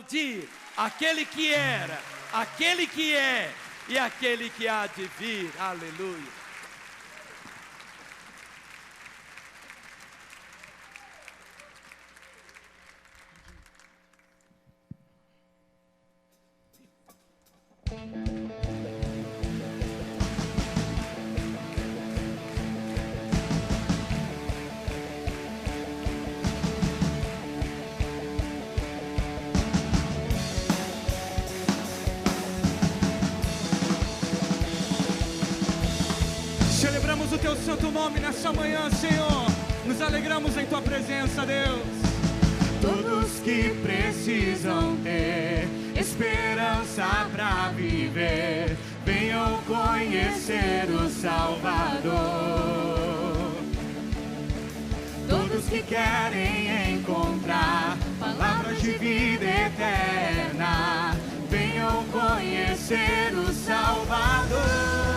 aplaudir aquele que era, aquele que é e aquele que há de vir. Aleluia. Celebramos o Teu santo nome nessa manhã, Senhor. Nos alegramos em Tua presença, Deus. Todos que precisam ter esperança para viver, venham conhecer o Salvador. Todos que querem encontrar palavras de vida eterna, venham conhecer o Salvador.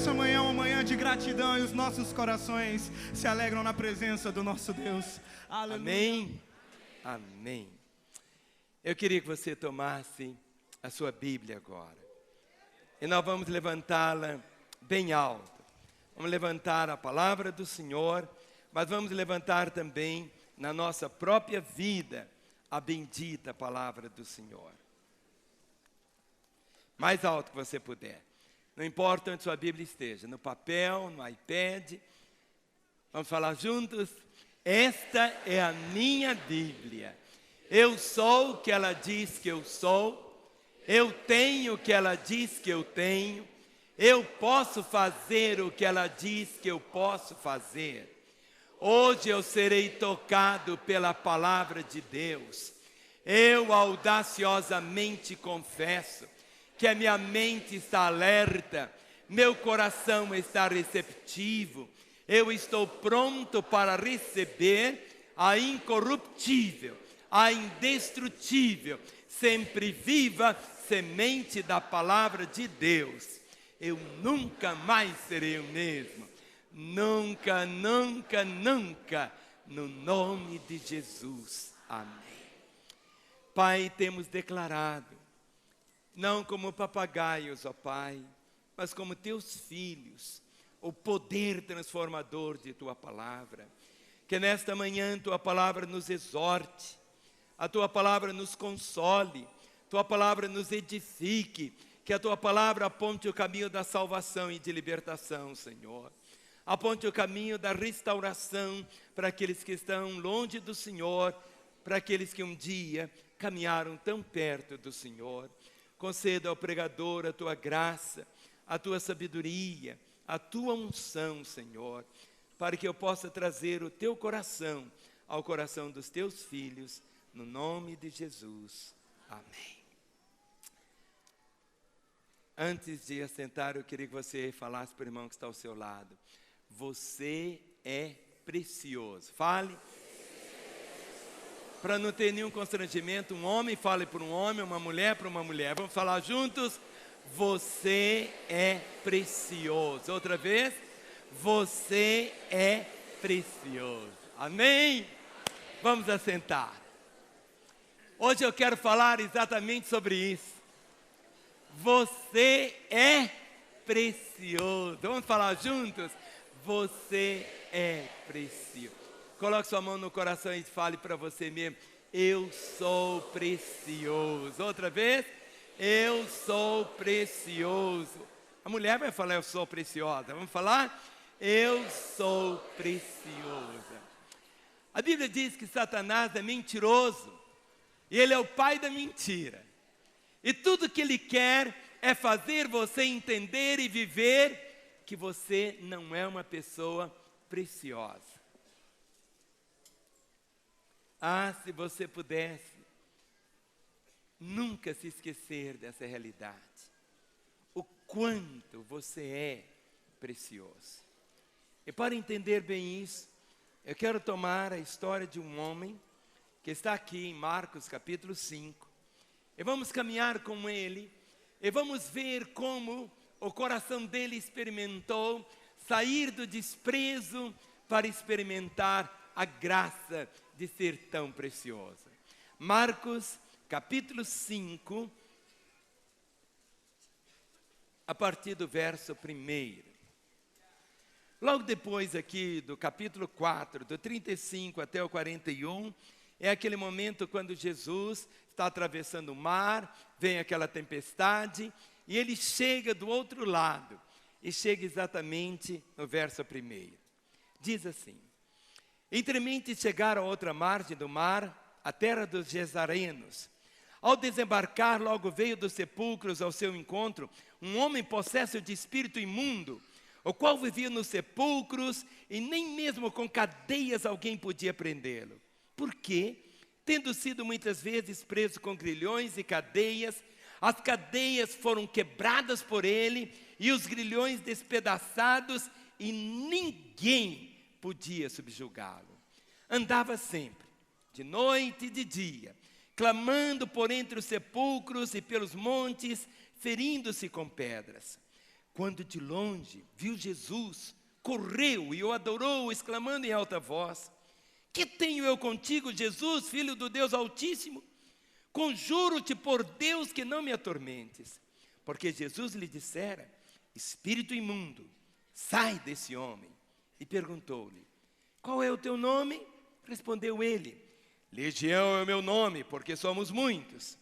Nessa manhã é uma manhã de gratidão e os nossos corações se alegram na presença do nosso Deus. Aleluia. Amém. Amém. Eu queria que você tomasse a sua Bíblia agora. E nós vamos levantá-la bem alto. Vamos levantar a palavra do Senhor, mas vamos levantar também na nossa própria vida a bendita palavra do Senhor. Mais alto que você puder. Não importa onde sua Bíblia esteja, no papel, no iPad. Vamos falar juntos? Esta é a minha Bíblia. Eu sou o que ela diz que eu sou. Eu tenho o que ela diz que eu tenho. Eu posso fazer o que ela diz que eu posso fazer. Hoje eu serei tocado pela palavra de Deus. Eu audaciosamente confesso que a minha mente está alerta, meu coração está receptivo, eu estou pronto para receber a incorruptível, a indestrutível, sempre viva semente da palavra de Deus. Eu nunca mais serei o mesmo. Nunca, nunca, nunca, no nome de Jesus. Amém. Pai, temos declarado, não como papagaios, ó Pai, mas como teus filhos, o poder transformador de tua palavra. Que nesta manhã tua palavra nos exorte, a tua palavra nos console, tua palavra nos edifique, que a tua palavra aponte o caminho da salvação e de libertação, Senhor. Aponte o caminho da restauração para aqueles que estão longe do Senhor, para aqueles que um dia caminharam tão perto do Senhor. Conceda ao pregador a tua graça, a tua sabedoria, a tua unção, Senhor, para que eu possa trazer o teu coração ao coração dos teus filhos, no nome de Jesus. Amém. Antes de assentar, eu queria que você falasse para o irmão que está ao seu lado. Você é precioso. Fale. Para não ter nenhum constrangimento, um homem fale para um homem, uma mulher para uma mulher. Vamos falar juntos? Você é precioso. Outra vez. Você é precioso. Amém? Vamos assentar. Hoje eu quero falar exatamente sobre isso. Você é precioso. Vamos falar juntos? Você é precioso. Coloque sua mão no coração e fale para você mesmo: eu sou precioso. Outra vez: eu sou precioso. A mulher vai falar: eu sou preciosa. Vamos falar? Eu sou preciosa. A Bíblia diz que Satanás é mentiroso e ele é o pai da mentira. E tudo que ele quer é fazer você entender e viver que você não é uma pessoa preciosa. Ah, se você pudesse nunca se esquecer dessa realidade. O quanto você é precioso. E para entender bem isso, eu quero tomar a história de um homem que está aqui em Marcos capítulo 5. E vamos caminhar com ele, e vamos ver como o coração dele experimentou sair do desprezo para experimentar a graça de ser tão precioso. Marcos, capítulo 5, a partir do verso 1. Logo depois aqui do capítulo 4, do 35 até o 41, é aquele momento quando Jesus está atravessando o mar, vem aquela tempestade, e ele chega do outro lado, e chega exatamente no verso 1. Diz assim: entremente chegaram à outra margem do mar, a terra dos Gesarenos. Ao desembarcar, logo veio dos sepulcros ao seu encontro um homem possesso de espírito imundo, o qual vivia nos sepulcros, e nem mesmo com cadeias alguém podia prendê-lo. Por quê? Tendo sido muitas vezes preso com grilhões e cadeias, as cadeias foram quebradas por ele, e os grilhões despedaçados, e ninguém podia subjugá-lo. Andava sempre, de noite e de dia, clamando por entre os sepulcros e pelos montes, ferindo-se com pedras. Quando de longe viu Jesus, correu e o adorou, exclamando em alta voz: que tenho eu contigo, Jesus, Filho do Deus Altíssimo? Conjuro-te por Deus que não me atormentes. Porque Jesus lhe dissera: espírito imundo, sai desse homem. E perguntou-lhe: qual é o teu nome? Respondeu ele: Legião é o meu nome, porque somos muitos.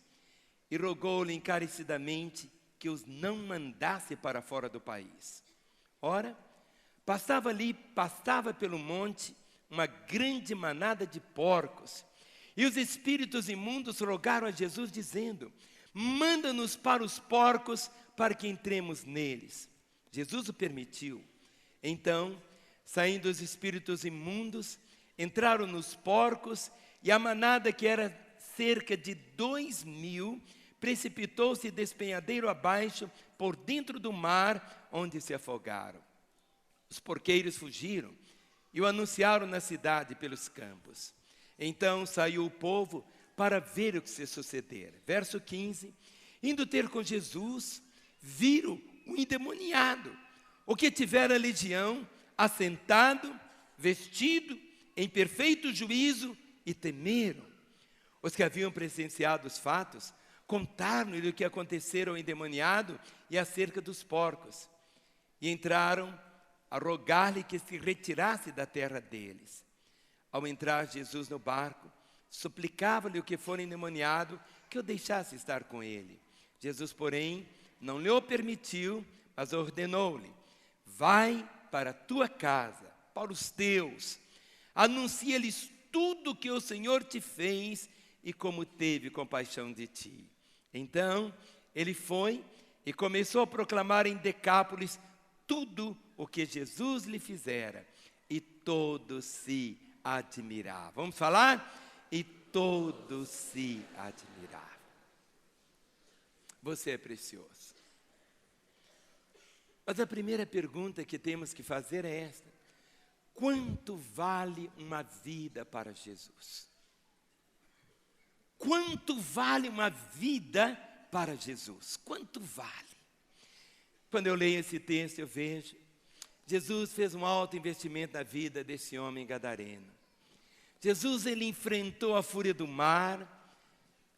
E rogou-lhe encarecidamente que os não mandasse para fora do país. Ora, pastava pelo monte uma grande manada de porcos. E os espíritos imundos rogaram a Jesus, dizendo: manda-nos para os porcos, para que entremos neles. Jesus o permitiu. Então, saindo os espíritos imundos, entraram nos porcos, e a manada, que era cerca de 2.000, precipitou-se despenhadeiro abaixo, por dentro do mar, onde se afogaram. Os porqueiros fugiram e o anunciaram na cidade pelos campos. Então saiu o povo para ver o que se sucedera. Verso 15. Indo ter com Jesus, viram o endemoniado, o que tivera legião, assentado, vestido, em perfeito juízo, e temeram. Os que haviam presenciado os fatos contaram-lhe o que acontecera ao endemoniado e acerca dos porcos. E entraram a rogar-lhe que se retirasse da terra deles. Ao entrar Jesus no barco, suplicava-lhe o que fora endemoniado que o deixasse estar com ele. Jesus, porém, não lhe o permitiu, mas ordenou-lhe: vai para a tua casa, para os teus, anuncia-lhes tudo o que o Senhor te fez e como teve compaixão de ti. Então, ele foi e começou a proclamar em Decápolis tudo o que Jesus lhe fizera, e todos se admiravam. Vamos falar? E todos se admiravam. Você é precioso. Mas a primeira pergunta que temos que fazer é esta: quanto vale uma vida para Jesus? Quanto vale uma vida para Jesus? Quanto vale? Quando eu leio esse texto, eu vejo Jesus fez um alto investimento na vida desse homem gadareno. Jesus, ele enfrentou a fúria do mar,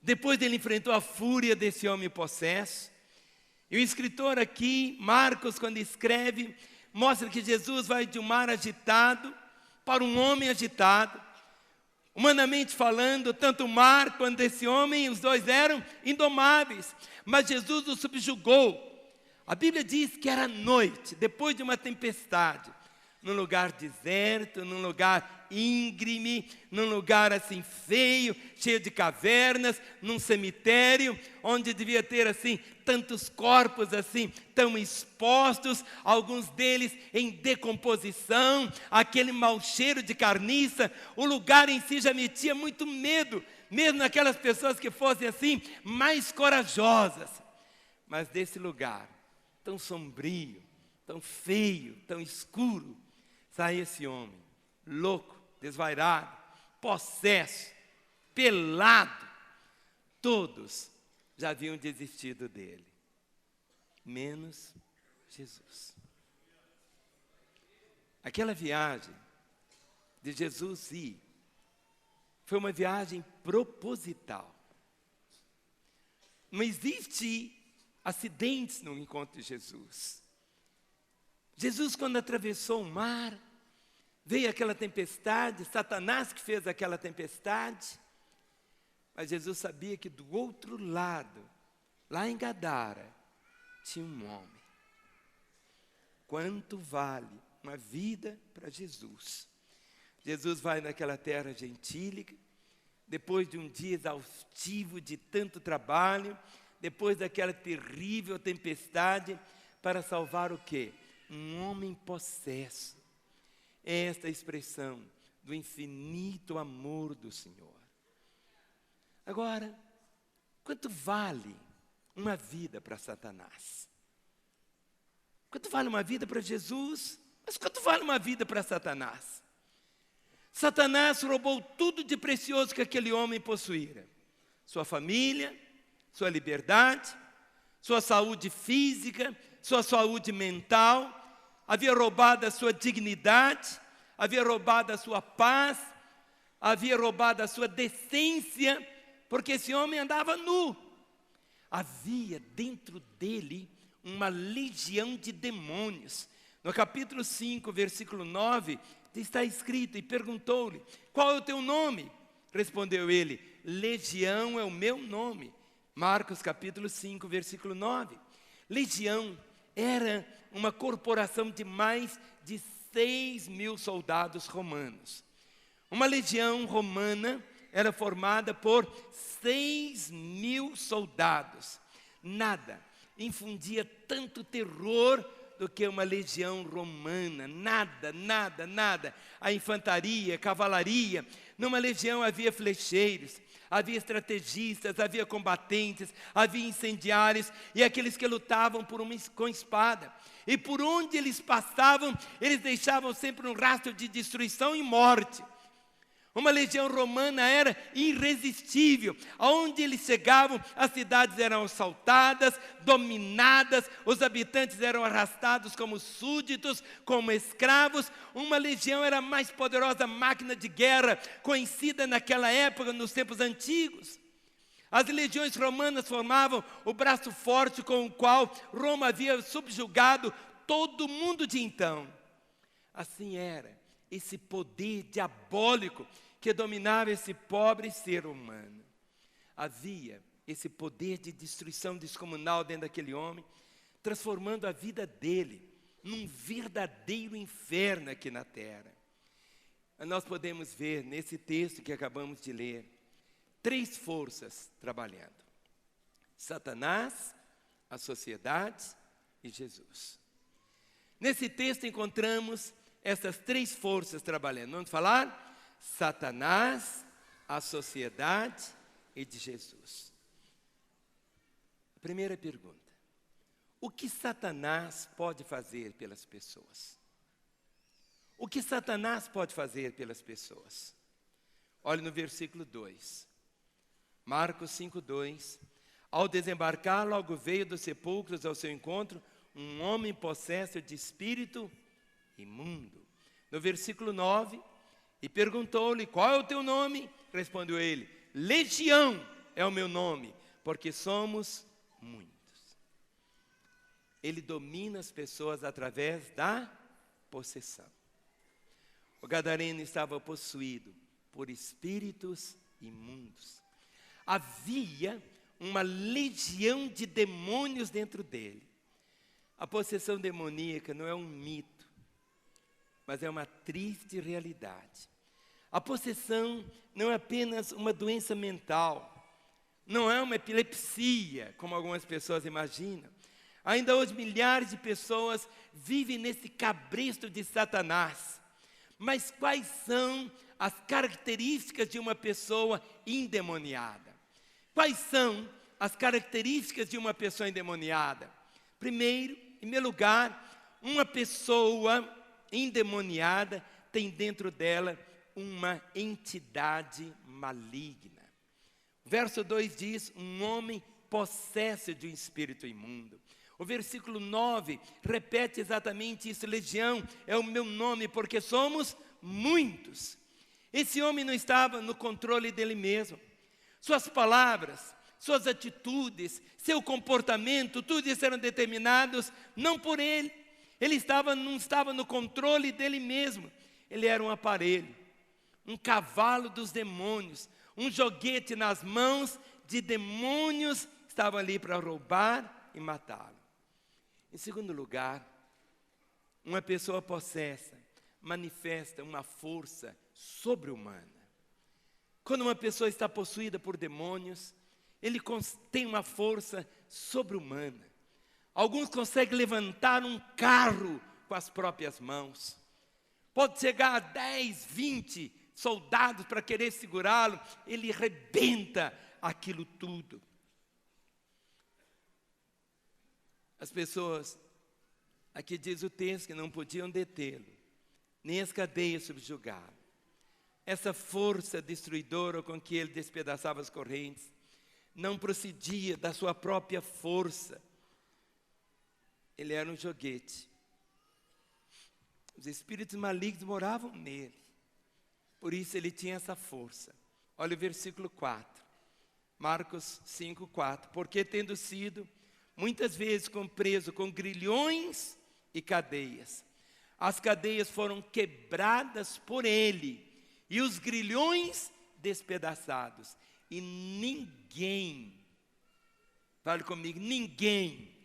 depois ele enfrentou a fúria desse homem possesso. E o escritor aqui, Marcos, quando escreve, mostra que Jesus vai de um mar agitado para um homem agitado. Humanamente falando, tanto o mar quanto esse homem, os dois eram indomáveis, mas Jesus o subjugou. A Bíblia diz que era noite, depois de uma tempestade, num lugar deserto, num lugar íngreme, num lugar assim feio, cheio de cavernas, num cemitério, onde devia ter assim tantos corpos assim tão expostos, alguns deles em decomposição, aquele mau cheiro de carniça. O lugar em si já metia muito medo, mesmo naquelas pessoas que fossem assim mais corajosas. Mas desse lugar tão sombrio, tão feio, tão escuro, sai esse homem, louco, desvairado, possesso, pelado. Todos já haviam desistido dele, menos Jesus. Aquela viagem de Jesus ir foi uma viagem proposital. Não existe acidentes no encontro de Jesus. Jesus, quando atravessou o mar, veio aquela tempestade, Satanás que fez aquela tempestade, mas Jesus sabia que do outro lado, lá em Gadara, tinha um homem. Quanto vale uma vida para Jesus? Jesus vai naquela terra gentílica, depois de um dia exaustivo de tanto trabalho, depois daquela terrível tempestade, para salvar o quê? Um homem possesso. É esta a expressão do infinito amor do Senhor. Agora, quanto vale uma vida para Satanás? Quanto vale uma vida para Jesus? Mas quanto vale uma vida para Satanás? Satanás roubou tudo de precioso que aquele homem possuía: sua família, sua liberdade, sua saúde física, sua saúde mental, havia roubado a sua dignidade, havia roubado a sua paz, havia roubado a sua decência, porque esse homem andava nu. Havia dentro dele uma legião de demônios. No capítulo 5, versículo 9, está escrito: e perguntou-lhe: qual é o teu nome? Respondeu ele: Legião é o meu nome. Marcos capítulo 5, versículo 9. Legião era uma corporação de mais de 6.000 soldados romanos. Uma legião romana era formada por 6.000 soldados. Nada infundia tanto terror do que uma legião romana. Nada, nada, nada. A infantaria, a cavalaria. Numa legião havia flecheiros, havia estrategistas, havia combatentes, havia incendiários e aqueles que lutavam com espada. E por onde eles passavam, eles deixavam sempre um rastro de destruição e morte. Uma legião romana era irresistível. Aonde eles chegavam, as cidades eram assaltadas, dominadas, os habitantes eram arrastados como súditos, como escravos. Uma legião era a mais poderosa máquina de guerra conhecida naquela época, nos tempos antigos. As legiões romanas formavam o braço forte com o qual Roma havia subjugado todo o mundo de então. Assim era esse poder diabólico que dominava esse pobre ser humano. Havia esse poder de destruição descomunal dentro daquele homem, transformando a vida dele num verdadeiro inferno aqui na terra. Nós podemos ver nesse texto que acabamos de ler, 3 forças trabalhando: Satanás, a sociedade e Jesus. Nesse texto encontramos essas 3 forças trabalhando. Vamos falar? Satanás, a sociedade e de Jesus. A primeira pergunta: o que Satanás pode fazer pelas pessoas? O que Satanás pode fazer pelas pessoas? Olhe no versículo 2. Marcos 5:2. Ao desembarcar, logo veio dos sepulcros ao seu encontro um homem possesso de espírito imundo. No versículo 9, e perguntou-lhe: qual é o teu nome? Respondeu ele: Legião é o meu nome, porque somos muitos. Ele domina as pessoas através da possessão. O gadareno estava possuído por espíritos imundos. Havia uma legião de demônios dentro dele. A possessão demoníaca não é um mito, mas é uma triste realidade. A possessão não é apenas uma doença mental, não é uma epilepsia, como algumas pessoas imaginam. Ainda hoje milhares de pessoas vivem nesse cabresto de Satanás. Mas quais são as características de uma pessoa endemoniada? Quais são as características de uma pessoa endemoniada? Primeiro, em primeiro lugar, uma pessoa endemoniada tem dentro dela uma entidade maligna. O verso 2 diz: um homem possesso de um espírito imundo. O versículo 9 repete exatamente isso: legião é o meu nome, porque somos muitos. Esse homem não estava no controle dele mesmo. Suas palavras, suas atitudes, seu comportamento, tudo isso eram determinados não por ele. Ele não estava no controle dele mesmo. Ele era um aparelho, um cavalo dos demônios, um joguete nas mãos de demônios que estavam ali para roubar e matá-lo. Em segundo lugar, uma pessoa possessa manifesta uma força sobre-humana. Quando uma pessoa está possuída por demônios, ele tem uma força sobre-humana. Alguns conseguem levantar um carro com as próprias mãos. Pode chegar a 10, 20 soldados para querer segurá-lo, ele rebenta aquilo tudo. As pessoas, aqui diz o texto, que não podiam detê-lo, nem as cadeias subjugá-lo. Essa força destruidora com que ele despedaçava as correntes, não procedia da sua própria força. Ele era um joguete. Os espíritos malignos moravam nele. Por isso ele tinha essa força. Olha o versículo 4. Marcos 5, 4. Porque tendo sido muitas vezes preso com grilhões e cadeias, as cadeias foram quebradas por ele, e os grilhões despedaçados. E ninguém, fale comigo, ninguém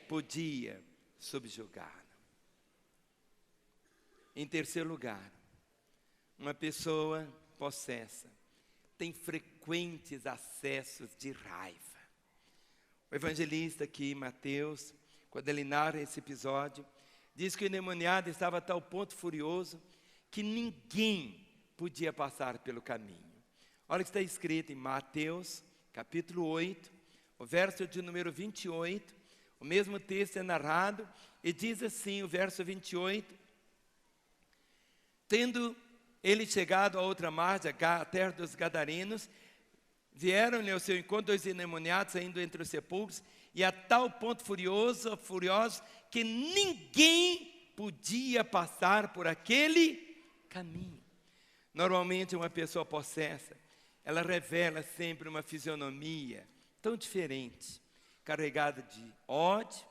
podia subjugá-lo. Em terceiro lugar, uma pessoa possessa tem frequentes acessos de raiva. O evangelista aqui, Mateus, quando ele narra esse episódio, Diz que o endemoniado estava a tal ponto furioso que ninguém podia passar pelo caminho. Olha o que está escrito em Mateus, capítulo 8, o verso de número 28. O mesmo texto é narrado e diz assim, o verso 28. Tendo ele chegado a outra margem, a terra dos Gadarenos, vieram-lhe ao seu encontro 2 endemoniados saindo entre os sepulcros, e a tal ponto furiosos, que ninguém podia passar por aquele caminho. Normalmente uma pessoa possessa, ela revela sempre uma fisionomia tão diferente, carregada de ódio,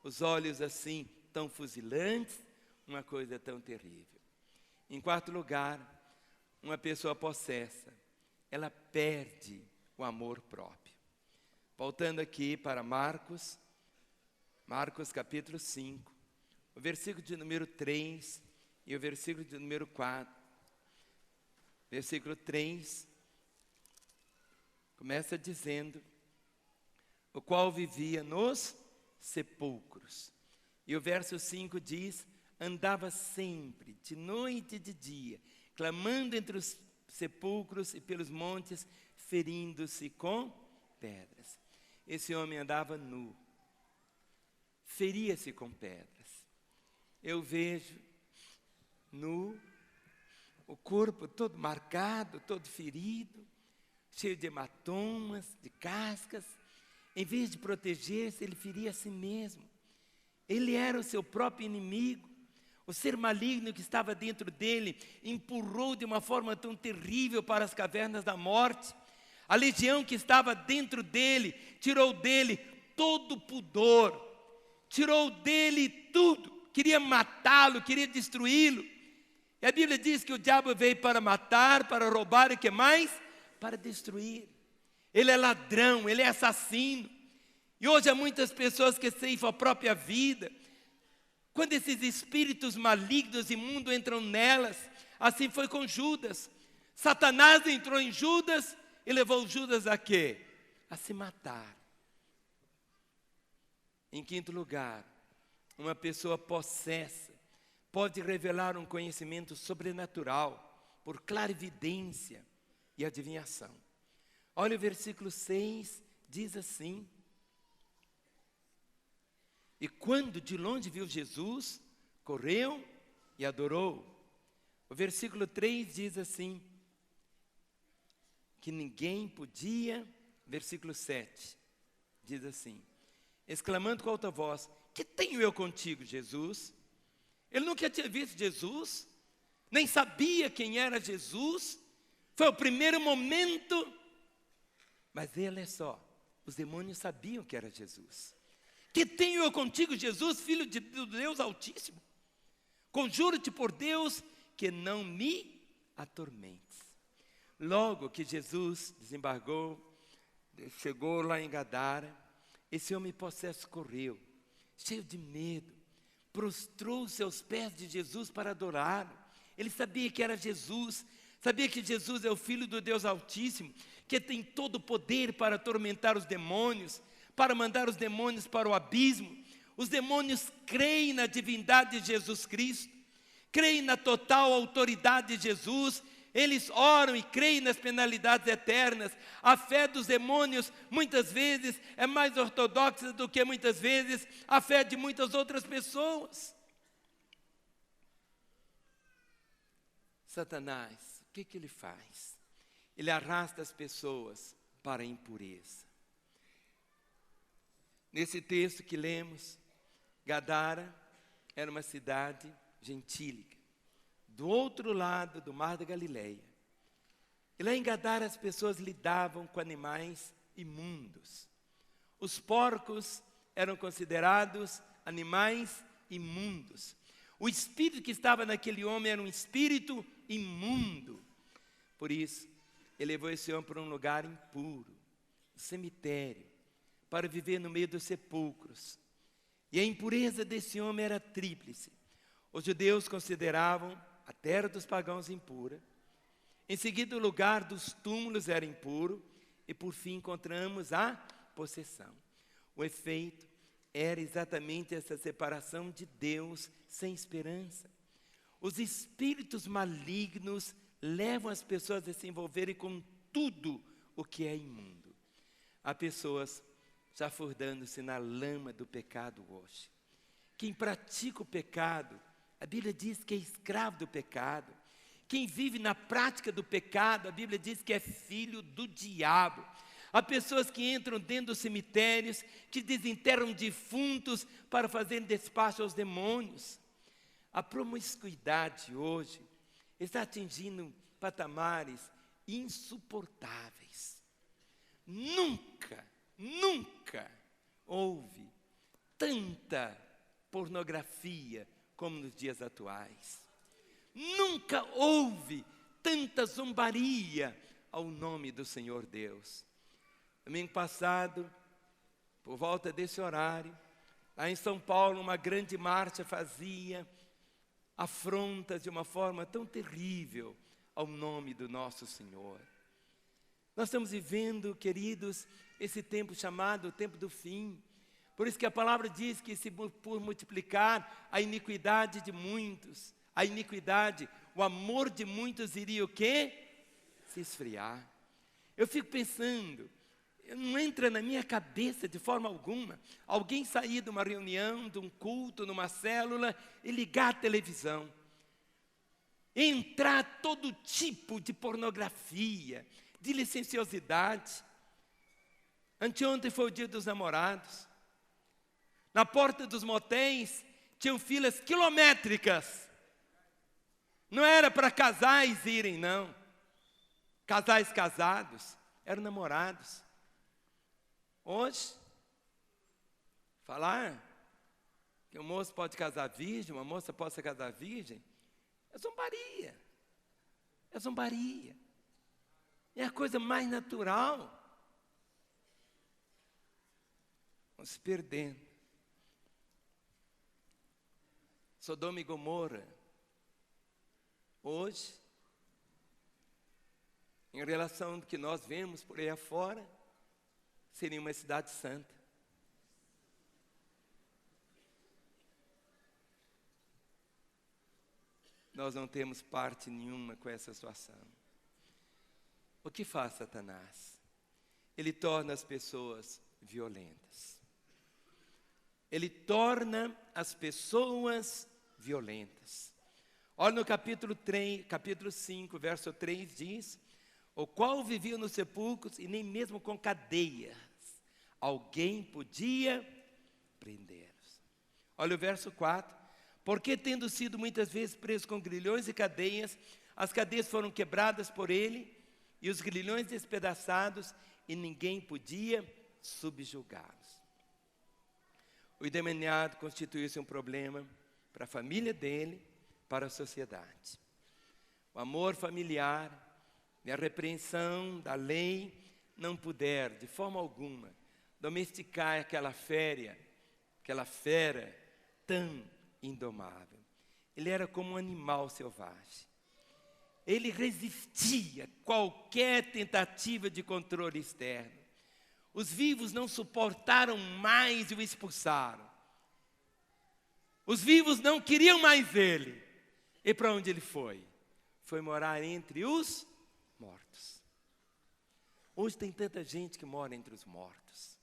os olhos assim tão fuzilantes, uma coisa tão terrível. Em quarto lugar, uma pessoa possessa, ela perde o amor próprio. Voltando aqui para Marcos capítulo 5, o versículo de número 3 e o versículo de número 4. Versículo 3 começa dizendo: o qual vivia nos sepulcros. E o verso 5 diz: andava sempre, de noite e de dia, clamando entre os sepulcros e pelos montes, ferindo-se com pedras. Esse homem andava nu, feria-se com pedras. Eu vejo nu, o corpo todo marcado, todo ferido, cheio de hematomas, de cascas. Em vez de proteger-se, ele feria a si mesmo. Ele era o seu próprio inimigo. O ser maligno que estava dentro dele empurrou de uma forma tão terrível para as cavernas da morte. A legião que estava dentro dele tirou dele todo o pudor, tirou dele tudo, queria matá-lo, queria destruí-lo. E a Bíblia diz que o diabo veio para matar, para roubar e que mais? Para destruir. Ele é ladrão, ele é assassino. E hoje há muitas pessoas que ceifam a própria vida. Quando esses espíritos malignos e imundos entram nelas, assim foi com Judas. Satanás entrou em Judas e levou Judas a quê? A se matar. Em quinto lugar, uma pessoa possessa pode revelar um conhecimento sobrenatural por clarividência e adivinhação. Olha o versículo 6, diz assim: e quando de longe viu Jesus, correu e adorou. O versículo 3 diz assim, que ninguém podia, versículo 7, diz assim, exclamando com alta voz: que tenho eu contigo, Jesus? Ele nunca tinha visto Jesus, nem sabia quem era Jesus, foi o primeiro momento, mas olha só, os demônios sabiam que era Jesus. Que tenho eu contigo, Jesus, filho de Deus Altíssimo? Conjuro-te por Deus que não me atormentes. Logo que Jesus desembarcou, chegou lá em Gadara, esse homem possesso correu, cheio de medo, prostrou seus pés de Jesus para adorá-lo. Ele sabia que era Jesus, sabia que Jesus é o Filho do Deus Altíssimo, que tem todo o poder para atormentar os demônios, para mandar os demônios para o abismo. Os demônios creem na divindade de Jesus Cristo, creem na total autoridade de Jesus. Eles oram e creem nas penalidades eternas. A fé dos demônios muitas vezes é mais ortodoxa do que muitas vezes a fé de muitas outras pessoas. Satanás, o que ele faz? Ele arrasta as pessoas para a impureza. Nesse texto que lemos, Gadara era uma cidade gentílica, do outro lado do mar da Galileia. E lá em Gadara as pessoas lidavam com animais imundos. Os porcos eram considerados animais imundos. O espírito que estava naquele homem era um espírito imundo. Por isso, ele levou esse homem para um lugar impuro, um cemitério, para viver no meio dos sepulcros. E a impureza desse homem era tríplice. Os judeus consideravam a terra dos pagãos impura. Em seguida, o lugar dos túmulos era impuro. E por fim encontramos a possessão. O efeito era exatamente essa separação de Deus sem esperança. Os espíritos malignos levam as pessoas a se envolverem com tudo o que é imundo. Há pessoas já afundando-se na lama do pecado hoje. Quem pratica o pecado, a Bíblia diz que é escravo do pecado. Quem vive na prática do pecado, a Bíblia diz que é filho do diabo. Há pessoas que entram dentro dos cemitérios, que desenterram defuntos para fazer despacho aos demônios. A promiscuidade hoje está atingindo patamares insuportáveis. Nunca houve tanta pornografia como nos dias atuais. Nunca houve tanta zombaria ao nome do Senhor Deus. Domingo passado, por volta desse horário, lá em São Paulo, uma grande marcha fazia afrontas de uma forma tão terrível ao nome do nosso Senhor. Nós estamos vivendo, queridos, esse tempo chamado o tempo do fim. Por isso que a palavra diz que se por multiplicar a iniquidade de muitos, a iniquidade, o amor de muitos iria o quê? Se esfriar. Eu fico pensando, não entra na minha cabeça de forma alguma alguém sair de uma reunião, de um culto, numa célula e ligar a televisão. Entrar todo tipo de pornografia, de licenciosidade. Anteontem foi o dia dos namorados. Na porta dos motéis tinham filas quilométricas. Não era para casais irem, não. Casais casados, eram namorados. Hoje, falar que um moço pode casar virgem, uma moça pode casar virgem, é zombaria. É zombaria. É a coisa mais natural. Vamos se perdendo. Sodoma e Gomorra, hoje, em relação ao que nós vemos por aí afora, seria uma cidade santa. Nós não temos parte nenhuma com essa situação. O que faz Satanás? Ele torna as pessoas violentas. Ele torna as pessoas violentas. Olha no capítulo 5, verso 3 diz: o qual vivia nos sepulcros e nem mesmo com cadeias alguém podia prendê-los. Olha o verso 4: porque tendo sido muitas vezes preso com grilhões e cadeias, as cadeias foram quebradas por ele e os grilhões despedaçados e ninguém podia subjugá-los. O endemoniado constituiu-se um problema para a família dele, para a sociedade. O amor familiar e a repreensão da lei não puder, de forma alguma, domesticar aquela fera tão indomável. Ele era como um animal selvagem. Ele resistia a qualquer tentativa de controle externo. Os vivos não suportaram mais e o expulsaram. Os vivos não queriam mais ele. E para onde ele foi? Foi morar entre os mortos. Hoje tem tanta gente que mora entre os mortos.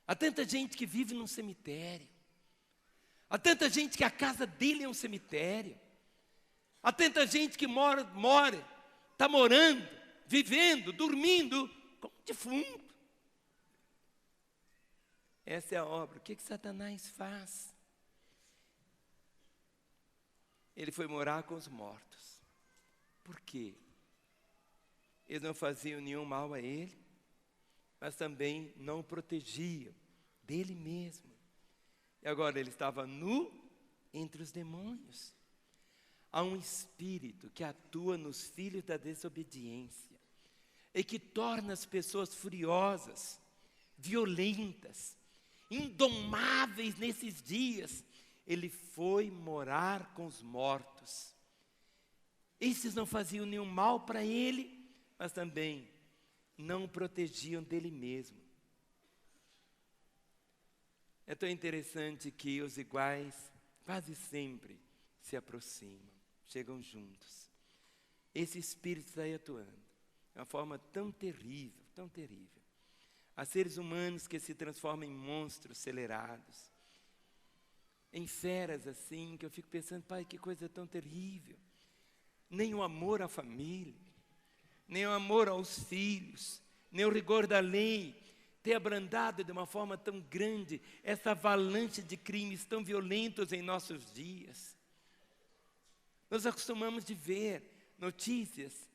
Há tanta gente que vive num cemitério. Há tanta gente que a casa dele é um cemitério. Há tanta gente que está morando, vivendo, dormindo como defunto. Essa é a obra. O que Satanás faz? Ele foi morar com os mortos. Por quê? Eles não faziam nenhum mal a ele, mas também não o protegiam dele mesmo. E agora ele estava nu entre os demônios. Há um espírito que atua nos filhos da desobediência e que torna as pessoas furiosas, violentas, indomáveis nesses dias. Ele foi morar com os mortos. Esses não faziam nenhum mal para ele, mas também não o protegiam dele mesmo. É tão interessante que os iguais quase sempre se aproximam, chegam juntos. Esse espírito está aí atuando de uma forma tão terrível, tão terrível. Há seres humanos que se transformam em monstros acelerados, em feras assim, que eu fico pensando, pai, que coisa tão terrível. Nem o amor à família, nem o amor aos filhos, nem o rigor da lei, ter abrandado de uma forma tão grande essa avalanche de crimes tão violentos em nossos dias. Nós acostumamos de ver notícias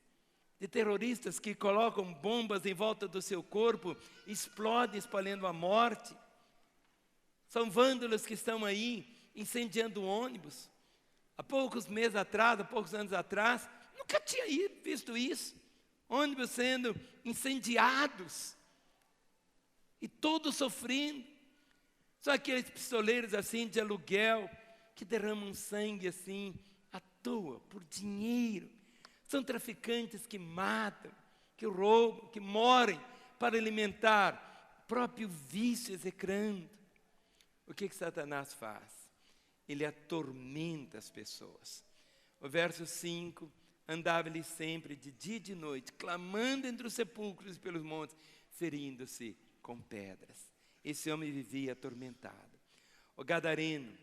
de terroristas que colocam bombas em volta do seu corpo, explodem espalhando a morte. São vândalos que estão aí incendiando ônibus. Há poucos meses atrás, há poucos anos atrás, nunca tinha visto isso. Ônibus sendo incendiados. E todos sofrendo. São aqueles pistoleiros assim de aluguel, que derramam sangue assim, à toa, por dinheiro. São traficantes que matam, que roubam, que morrem para alimentar o próprio vício execrando. O que Satanás faz? Ele atormenta as pessoas. O verso 5, andava ele sempre de dia e de noite, clamando entre os sepulcros e pelos montes, ferindo-se com pedras. Esse homem vivia atormentado. O gadareno,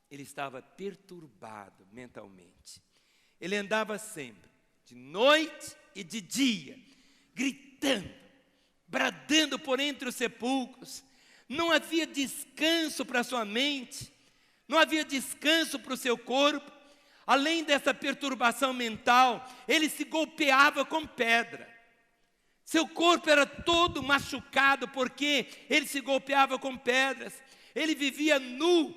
ele estava perturbado mentalmente. Ele andava sempre, de noite e de dia, gritando, bradando por entre os sepulcros. Não havia descanso para sua mente, não havia descanso para o seu corpo. Além dessa perturbação mental, ele se golpeava com pedra. Seu corpo era todo machucado porque ele se golpeava com pedras. Ele vivia nu,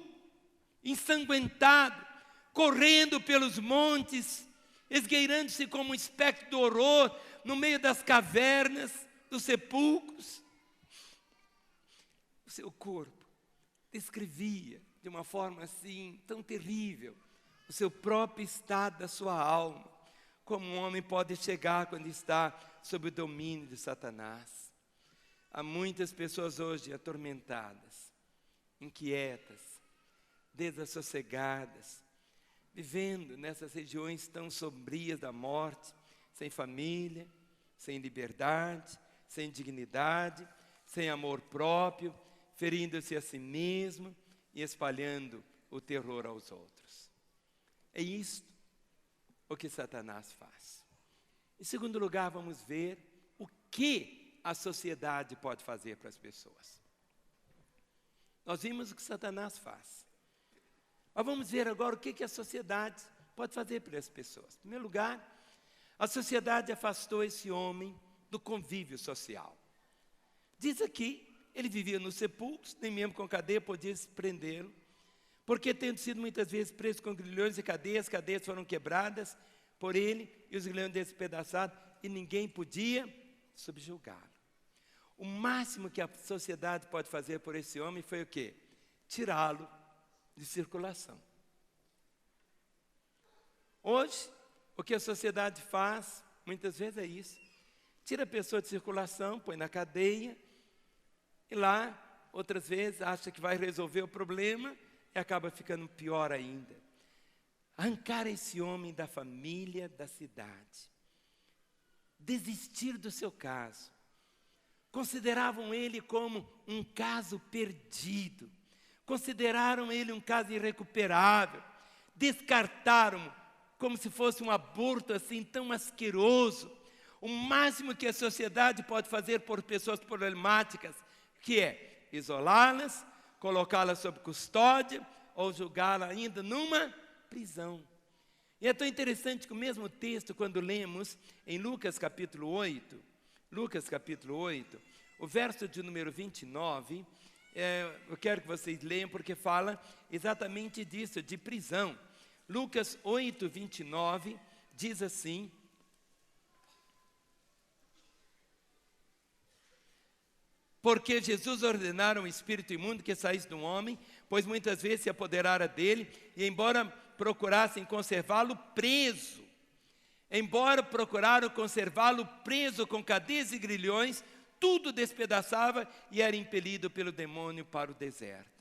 ensanguentado, correndo pelos montes, esgueirando-se como um espectro do horror no meio das cavernas, dos sepulcros. O seu corpo descrevia de uma forma assim tão terrível o seu próprio estado da sua alma, como um homem pode chegar quando está sob o domínio de Satanás. Há muitas pessoas hoje atormentadas, inquietas, desassossegadas, vivendo nessas regiões tão sombrias da morte, sem família, sem liberdade, sem dignidade, sem amor próprio, ferindo-se a si mesmo e espalhando o terror aos outros. É isto o que Satanás faz. Em segundo lugar, vamos ver o que a sociedade pode fazer para as pessoas. Nós vimos o que Satanás faz. Mas vamos ver agora o que a sociedade pode fazer para as pessoas. Em primeiro lugar, a sociedade afastou esse homem do convívio social. Diz aqui, ele vivia nos sepulcros, nem mesmo com cadeia podia se prendê-lo, porque tendo sido muitas vezes preso com grilhões e cadeias, cadeias foram quebradas por ele e os grilhões despedaçados, e ninguém podia subjugá-lo. O máximo que a sociedade pode fazer por esse homem foi o quê? Tirá-lo de circulação. Hoje, o que a sociedade faz, muitas vezes é isso. Tira a pessoa de circulação, põe na cadeia, e lá, outras vezes, acha que vai resolver o problema e acaba ficando pior ainda. Arrancar esse homem da família, da cidade. Desistir do seu caso. Consideravam ele como um caso perdido. Consideraram ele um caso irrecuperável. Descartaram como se fosse um aborto assim tão asqueroso. O máximo que a sociedade pode fazer por pessoas problemáticas, que é isolá-las, colocá-las sob custódia ou julgá-la ainda numa prisão. E é tão interessante que o mesmo texto, quando lemos em Lucas capítulo 8, o verso de número 29, eu quero que vocês leiam porque fala exatamente disso, de prisão. Lucas 8, 29, diz assim: porque Jesus ordenara ao espírito imundo que saísse do homem, pois muitas vezes se apoderara dele, e embora procurassem conservá-lo preso com cadeias e grilhões, tudo despedaçava e era impelido pelo demônio para o deserto.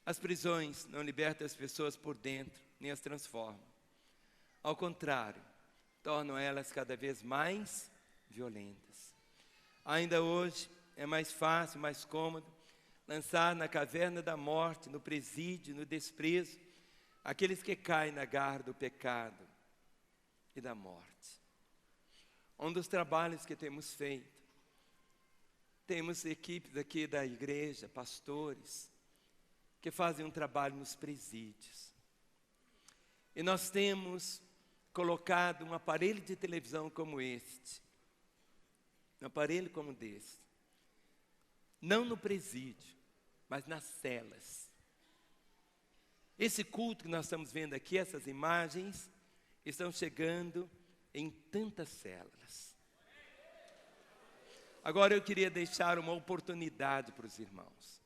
As prisões não libertam as pessoas por dentro, nem as transformam. Ao contrário, tornam elas cada vez mais violentas. Ainda hoje é mais fácil, mais cômodo lançar na caverna da morte, no presídio, no desprezo, aqueles que caem na garra do pecado e da morte. Um dos trabalhos que temos feito, temos equipes aqui da igreja, pastores, que fazem um trabalho nos presídios. E nós temos colocado um aparelho de televisão como este, um aparelho como desse, não no presídio, mas nas celas. Esse culto que nós estamos vendo aqui, essas imagens, estão chegando em tantas células. Agora eu queria deixar uma oportunidade para os irmãos.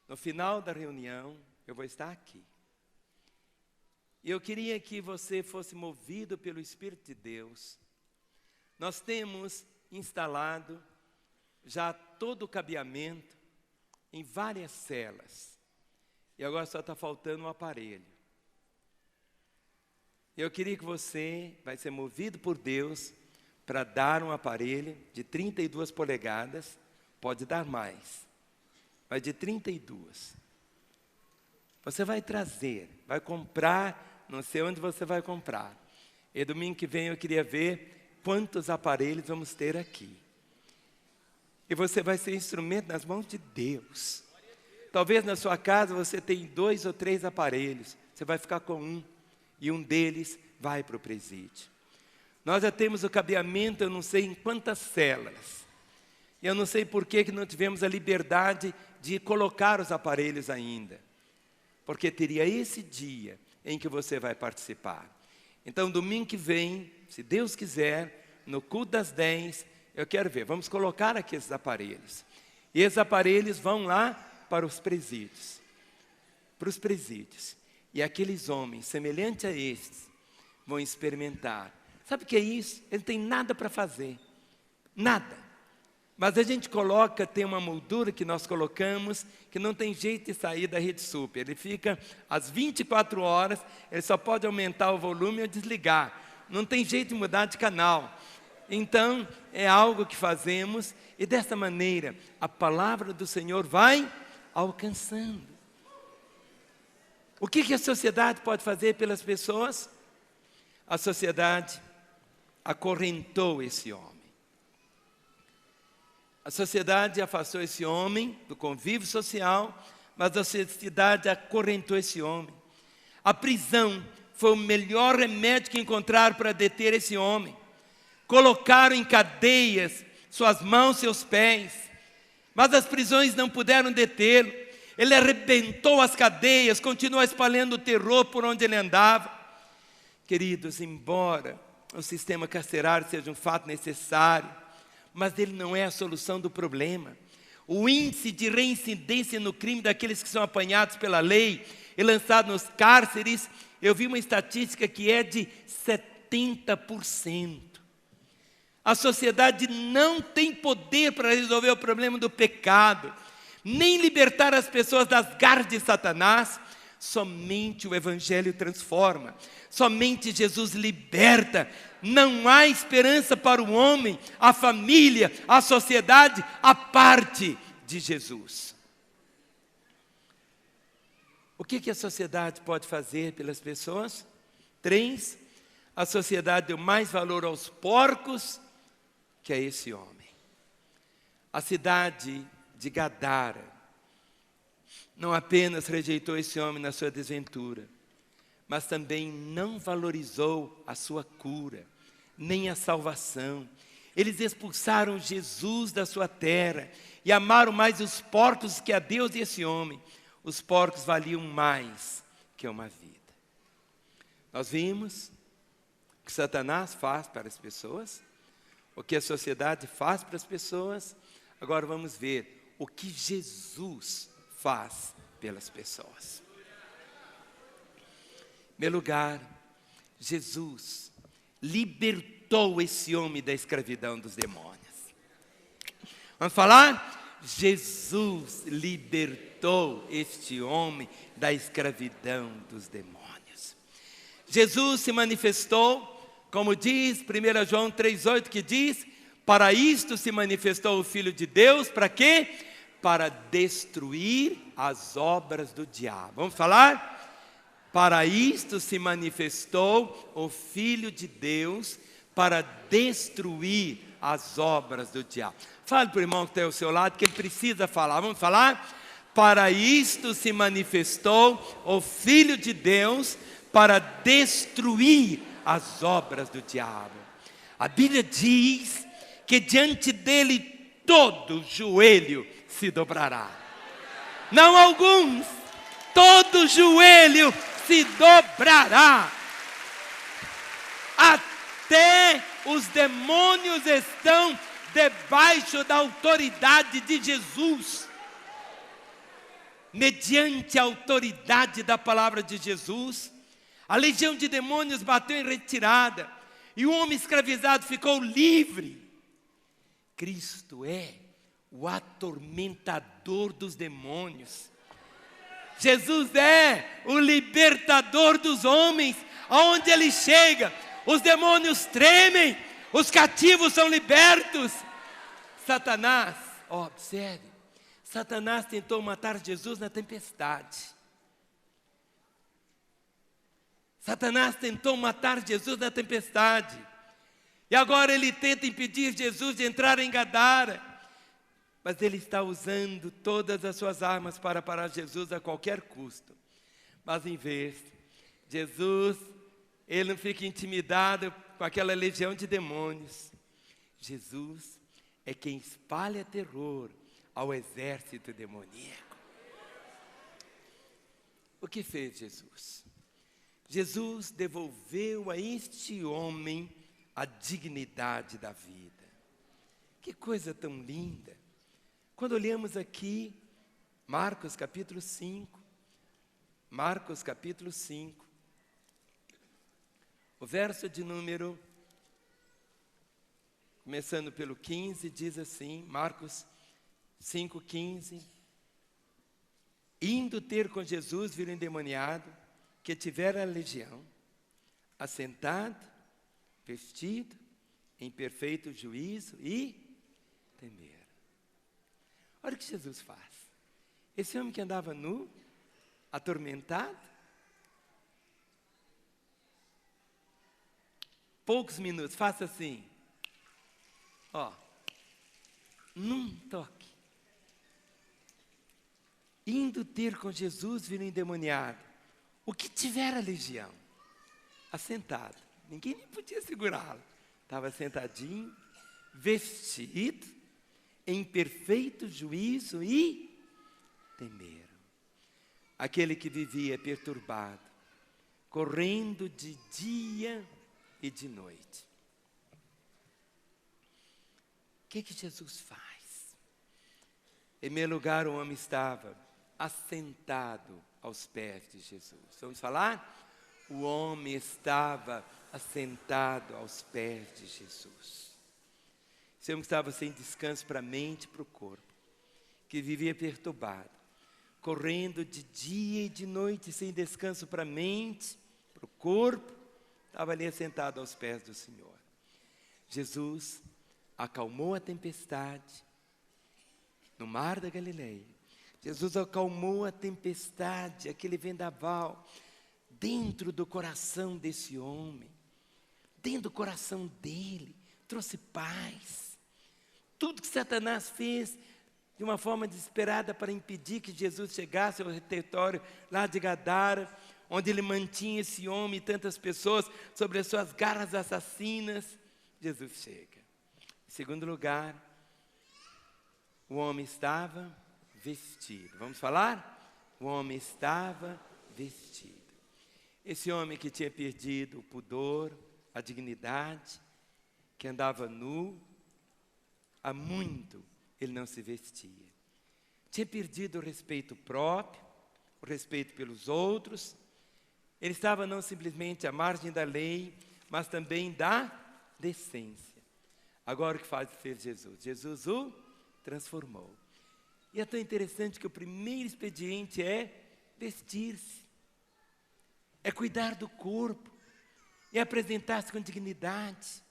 No final da reunião, eu vou estar aqui. E eu queria que você fosse movido pelo Espírito de Deus. Nós temos instalado já todo o cabeamento em várias celas. E agora só está faltando um aparelho. Eu queria que você vai ser movido por Deus para dar um aparelho de 32 polegadas, pode dar mais, mas de 32. Você vai trazer, vai comprar, não sei onde você vai comprar. E domingo que vem eu queria ver quantos aparelhos vamos ter aqui. E você vai ser instrumento nas mãos de Deus. Talvez na sua casa você tenha 2 ou 3 aparelhos, você vai ficar com um. E um deles vai para o presídio. Nós já temos o cabeamento, eu não sei em quantas células. E eu não sei por que não tivemos a liberdade de colocar os aparelhos ainda. Porque teria esse dia em que você vai participar. Então, domingo que vem, se Deus quiser, no culto das 10, eu quero ver, vamos colocar aqui esses aparelhos. E esses aparelhos vão lá para os presídios. Para os presídios. E aqueles homens, semelhantes a estes, vão experimentar. Sabe o que é isso? Ele não tem nada para fazer. Nada. Mas a gente coloca, tem uma moldura que nós colocamos, que não tem jeito de sair da rede super. Ele fica às 24 horas, ele só pode aumentar o volume ou desligar. Não tem jeito de mudar de canal. Então, é algo que fazemos, e dessa maneira, a palavra do Senhor vai alcançando. O que a sociedade pode fazer pelas pessoas? A sociedade acorrentou esse homem. A sociedade afastou esse homem do convívio social, mas a sociedade acorrentou esse homem. A prisão foi o melhor remédio que encontraram para deter esse homem. Colocaram em cadeias suas mãos, seus pés, mas as prisões não puderam detê-lo. Ele arrebentou as cadeias, continuou espalhando o terror por onde ele andava. Queridos, embora o sistema carcerário seja um fato necessário, mas ele não é a solução do problema. O índice de reincidência no crime daqueles que são apanhados pela lei e lançados nos cárceres, eu vi uma estatística que é de 70%. A sociedade não tem poder para resolver o problema do pecado, nem libertar as pessoas das garras de Satanás. Somente o Evangelho transforma, somente Jesus liberta. Não há esperança para o homem, a família, a sociedade, a parte de Jesus. O que a sociedade pode fazer pelas pessoas? 3, a sociedade deu mais valor aos porcos que a esse homem. A cidade de Gadara não apenas rejeitou esse homem na sua desventura, mas também não valorizou a sua cura, nem a salvação. Eles expulsaram Jesus da sua terra e amaram mais os porcos que a Deus e esse homem. Os porcos valiam mais que uma vida. Nós vimos o que Satanás faz para as pessoas, o que a sociedade faz para as pessoas. Agora vamos ver o que Jesus faz pelas pessoas. Em primeiro lugar, Jesus libertou libertou esse homem da escravidão dos demônios. Vamos falar? Jesus libertou este homem da escravidão dos demônios. Jesus se manifestou, como diz 1 João 3,8, que diz: para isto se manifestou o Filho de Deus, para quê? Para destruir as obras do diabo. Vamos falar? Para isto se manifestou o Filho de Deus, para destruir as obras do diabo. Fale para o irmão que está ao seu lado, que ele precisa falar. Vamos falar? Para isto se manifestou o Filho de Deus, para destruir as obras do diabo. A Bíblia diz que diante dele todo joelho se dobrará. Não alguns, todo joelho se dobrará. Até os demônios estão debaixo da autoridade de Jesus. Mediante a autoridade da palavra de Jesus, a legião de demônios bateu em retirada, e o homem escravizado ficou livre. Cristo é o atormentador dos demônios. Jesus é o libertador dos homens. Aonde ele chega, os demônios tremem, os cativos são libertos. Satanás, observe, Satanás tentou matar Jesus na tempestade. Satanás tentou matar Jesus na tempestade. E agora ele tenta impedir Jesus de entrar em Gadara. Mas ele está usando todas as suas armas para parar Jesus a qualquer custo. Mas em vez, Jesus, ele não fica intimidado com aquela legião de demônios. Jesus é quem espalha terror ao exército demoníaco. O que fez Jesus? Jesus devolveu a este homem a dignidade da vida. Que coisa tão linda! Quando olhamos aqui, Marcos capítulo 5, Marcos capítulo 5, o verso de número, começando pelo 15, diz assim, Marcos 5,15: indo ter com Jesus, viram endemoniado, que tivera a legião, assentado, vestido, em perfeito juízo e temer. Olha o que Jesus faz. Esse homem que andava nu, atormentado, poucos minutos, faça assim, ó, num toque. Indo ter com Jesus, viram endemoniado, o que tivera a legião, assentado, ninguém nem podia segurá-lo, estava sentadinho, vestido, em perfeito juízo e temeram. Aquele que vivia perturbado, correndo de dia e de noite. O que Jesus faz? Em meu lugar, o homem estava assentado aos pés de Jesus. Vamos falar? O homem estava assentado aos pés de Jesus. Esse homem estava sem descanso para a mente e para o corpo, que vivia perturbado, correndo de dia e de noite, sem descanso para a mente, para o corpo, estava ali assentado aos pés do Senhor. Jesus acalmou a tempestade no mar da Galileia. Jesus acalmou a tempestade, aquele vendaval, dentro do coração desse homem, dentro do coração dele, trouxe paz. Tudo que Satanás fez de uma forma desesperada para impedir que Jesus chegasse ao território lá de Gadara, onde ele mantinha esse homem e tantas pessoas sobre as suas garras assassinas, Jesus chega. Em segundo lugar, o homem estava vestido. Vamos falar? O homem estava vestido. Esse homem que tinha perdido o pudor, a dignidade, que andava nu, há muito ele não se vestia. Tinha perdido o respeito próprio, o respeito pelos outros. Ele estava não simplesmente à margem da lei, mas também da decência. Agora o que fez Jesus? Jesus o transformou. E é tão interessante que o primeiro expediente é vestir-se, é cuidar do corpo, é apresentar-se com dignidade.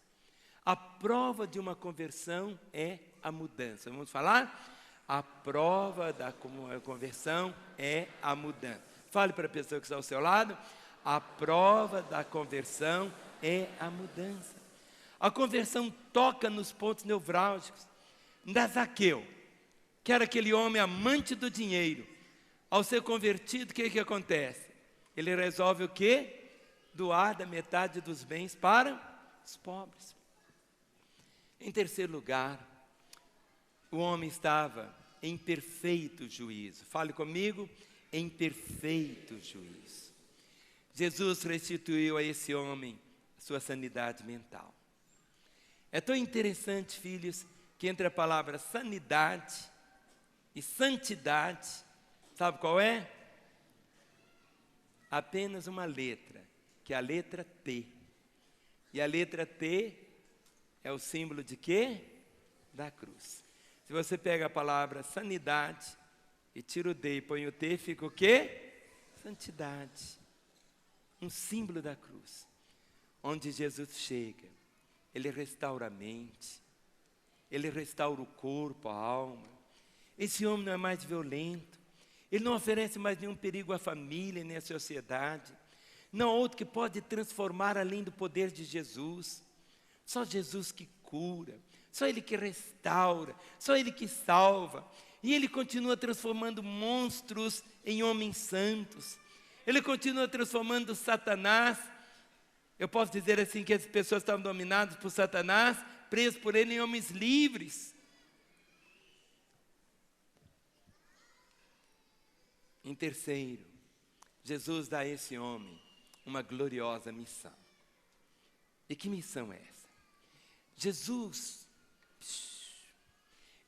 A prova de uma conversão é a mudança. Vamos falar? A prova da conversão é a mudança. Fale para a pessoa que está ao seu lado. A prova da conversão é a mudança. A conversão toca nos pontos nevrálgicos. Da Zaqueu, que era aquele homem amante do dinheiro. Ao ser convertido, o que acontece? Ele resolve o quê? Doar da metade dos bens para os pobres. Em terceiro lugar, o homem estava em perfeito juízo. Fale comigo, em perfeito juízo. Jesus restituiu a esse homem a sua sanidade mental. É tão interessante, filhos, que entre a palavra sanidade e santidade, sabe qual é? Apenas uma letra, que é a letra T. E a letra T é o símbolo de quê? Da cruz. Se você pega a palavra sanidade e tira o D e põe o T, fica o quê? Santidade. Um símbolo da cruz. Onde Jesus chega, Ele restaura a mente, Ele restaura o corpo, a alma. Esse homem não é mais violento, ele não oferece mais nenhum perigo à família nem à sociedade. Não há outro que pode transformar além do poder de Jesus. Só Jesus que cura, só Ele que restaura, só Ele que salva. E Ele continua transformando monstros em homens santos. Ele continua transformando Satanás. Eu posso dizer assim que as pessoas estavam dominadas por Satanás, presos por ele em homens livres. Em terceiro, Jesus dá a esse homem uma gloriosa missão. E que missão é essa? Jesus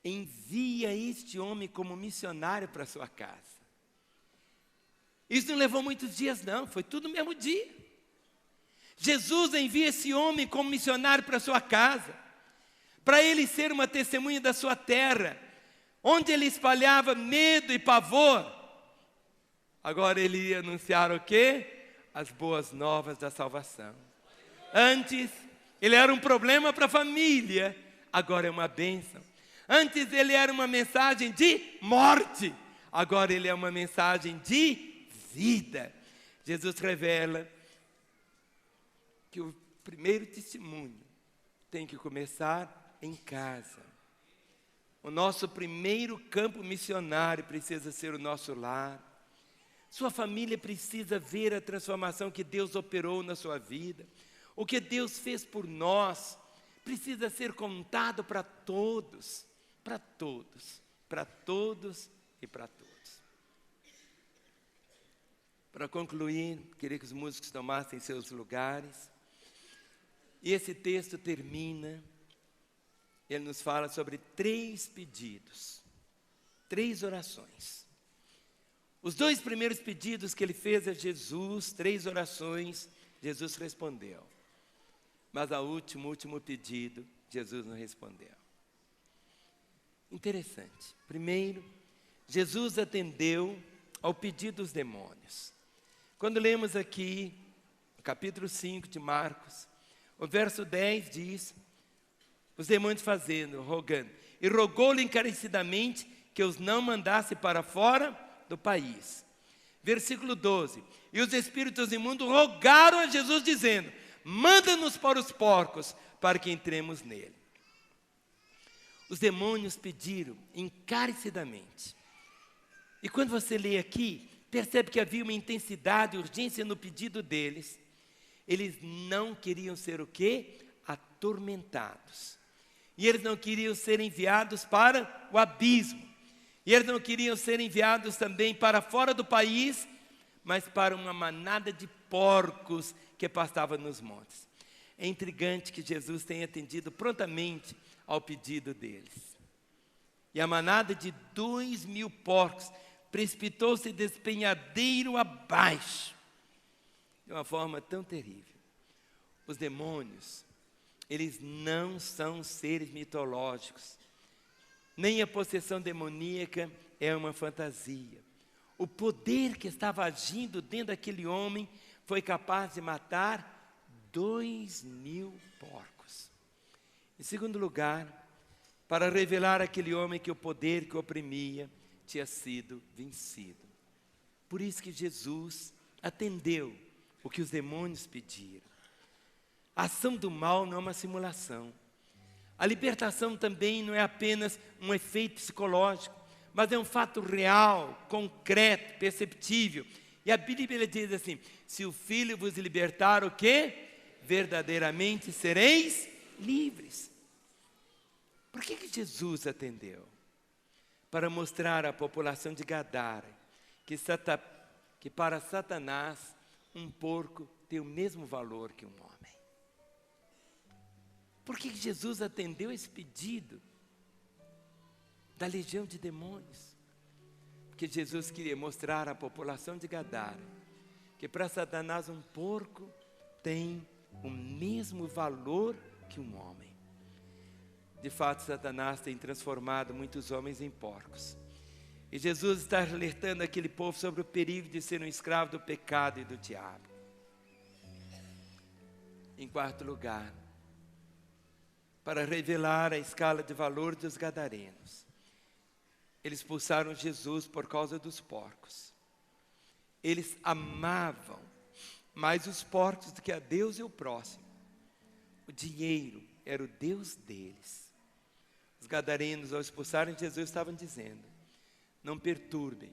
envia este homem como missionário para a sua casa. Isso não levou muitos dias não, foi tudo no mesmo dia. Jesus envia esse homem como missionário para a sua casa, para ele ser uma testemunha da sua terra, onde ele espalhava medo e pavor. Agora ele ia anunciar o quê? As boas novas da salvação. Antes, ele era um problema para a família, agora é uma bênção. Antes ele era uma mensagem de morte, agora ele é uma mensagem de vida. Jesus revela que o primeiro testemunho tem que começar em casa. O nosso primeiro campo missionário precisa ser o nosso lar. Sua família precisa ver a transformação que Deus operou na sua vida. O que Deus fez por nós precisa ser contado para todos, para todos, para todos e para todos. Para concluir, queria que os músicos tomassem seus lugares. E esse texto termina, ele nos fala sobre 3 pedidos, 3 orações. Os 2 primeiros pedidos que ele fez a Jesus, 3 orações, Jesus respondeu. Mas o último pedido, Jesus não respondeu. Interessante. Primeiro, Jesus atendeu ao pedido dos demônios. Quando lemos aqui, no capítulo 5 de Marcos, o verso 10 diz, os demônios rogando, e rogou-lhe encarecidamente que os não mandasse para fora do país. Versículo 12, e os espíritos imundos rogaram a Jesus dizendo, manda-nos para os porcos, para que entremos nele. Os demônios pediram encarecidamente. E quando você lê aqui, percebe que havia uma intensidade, urgência no pedido deles. Eles não queriam ser o quê? Atormentados. E eles não queriam ser enviados para o abismo. E eles não queriam ser enviados também para fora do país, mas para uma manada de porcos que pastava nos montes. É intrigante que Jesus tenha atendido prontamente ao pedido deles. E a manada de 2.000 porcos precipitou-se despenhadeiro abaixo, de uma forma tão terrível. Os demônios eles não são seres mitológicos. Nem a possessão demoníaca é uma fantasia. O poder que estava agindo dentro daquele homem foi capaz de matar 2.000 porcos. Em segundo lugar, para revelar àquele homem que o poder que o oprimia tinha sido vencido. Por isso que Jesus atendeu o que os demônios pediram. A ação do mal não é uma simulação. A libertação também não é apenas um efeito psicológico, mas é um fato real, concreto, perceptível. E a Bíblia diz assim: se o Filho vos libertar, o quê? Verdadeiramente sereis livres. Por que Jesus atendeu? Para mostrar à população de Gadara que para Satanás um porco tem o mesmo valor que um homem. Por que Jesus atendeu esse pedido da legião de demônios? Porque Jesus queria mostrar à população de Gadara que para Satanás um porco tem o mesmo valor que um homem. De fato, Satanás tem transformado muitos homens em porcos. E Jesus está alertando aquele povo sobre o perigo de ser um escravo do pecado e do diabo. Em quarto lugar, para revelar a escala de valor dos gadarenos, eles expulsaram Jesus por causa dos porcos. Eles amavam mais os porcos do que a Deus e o próximo. O dinheiro era o Deus deles. Os gadarenos, ao expulsarem Jesus, estavam dizendo: não perturbem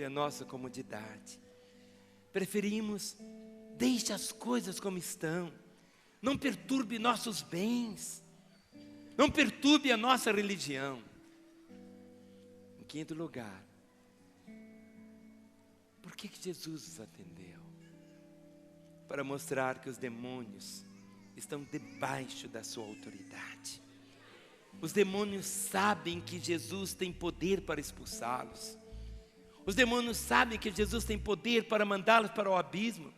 a nossa comodidade. Preferimos, deixe as coisas como estão. Não perturbe nossos bens. Não perturbe a nossa religião. Em quinto lugar, por que Jesus os atendeu? Para mostrar que os demônios estão debaixo da sua autoridade. Os demônios sabem que Jesus tem poder para expulsá-los. Os demônios sabem que Jesus tem poder para mandá-los para o abismo.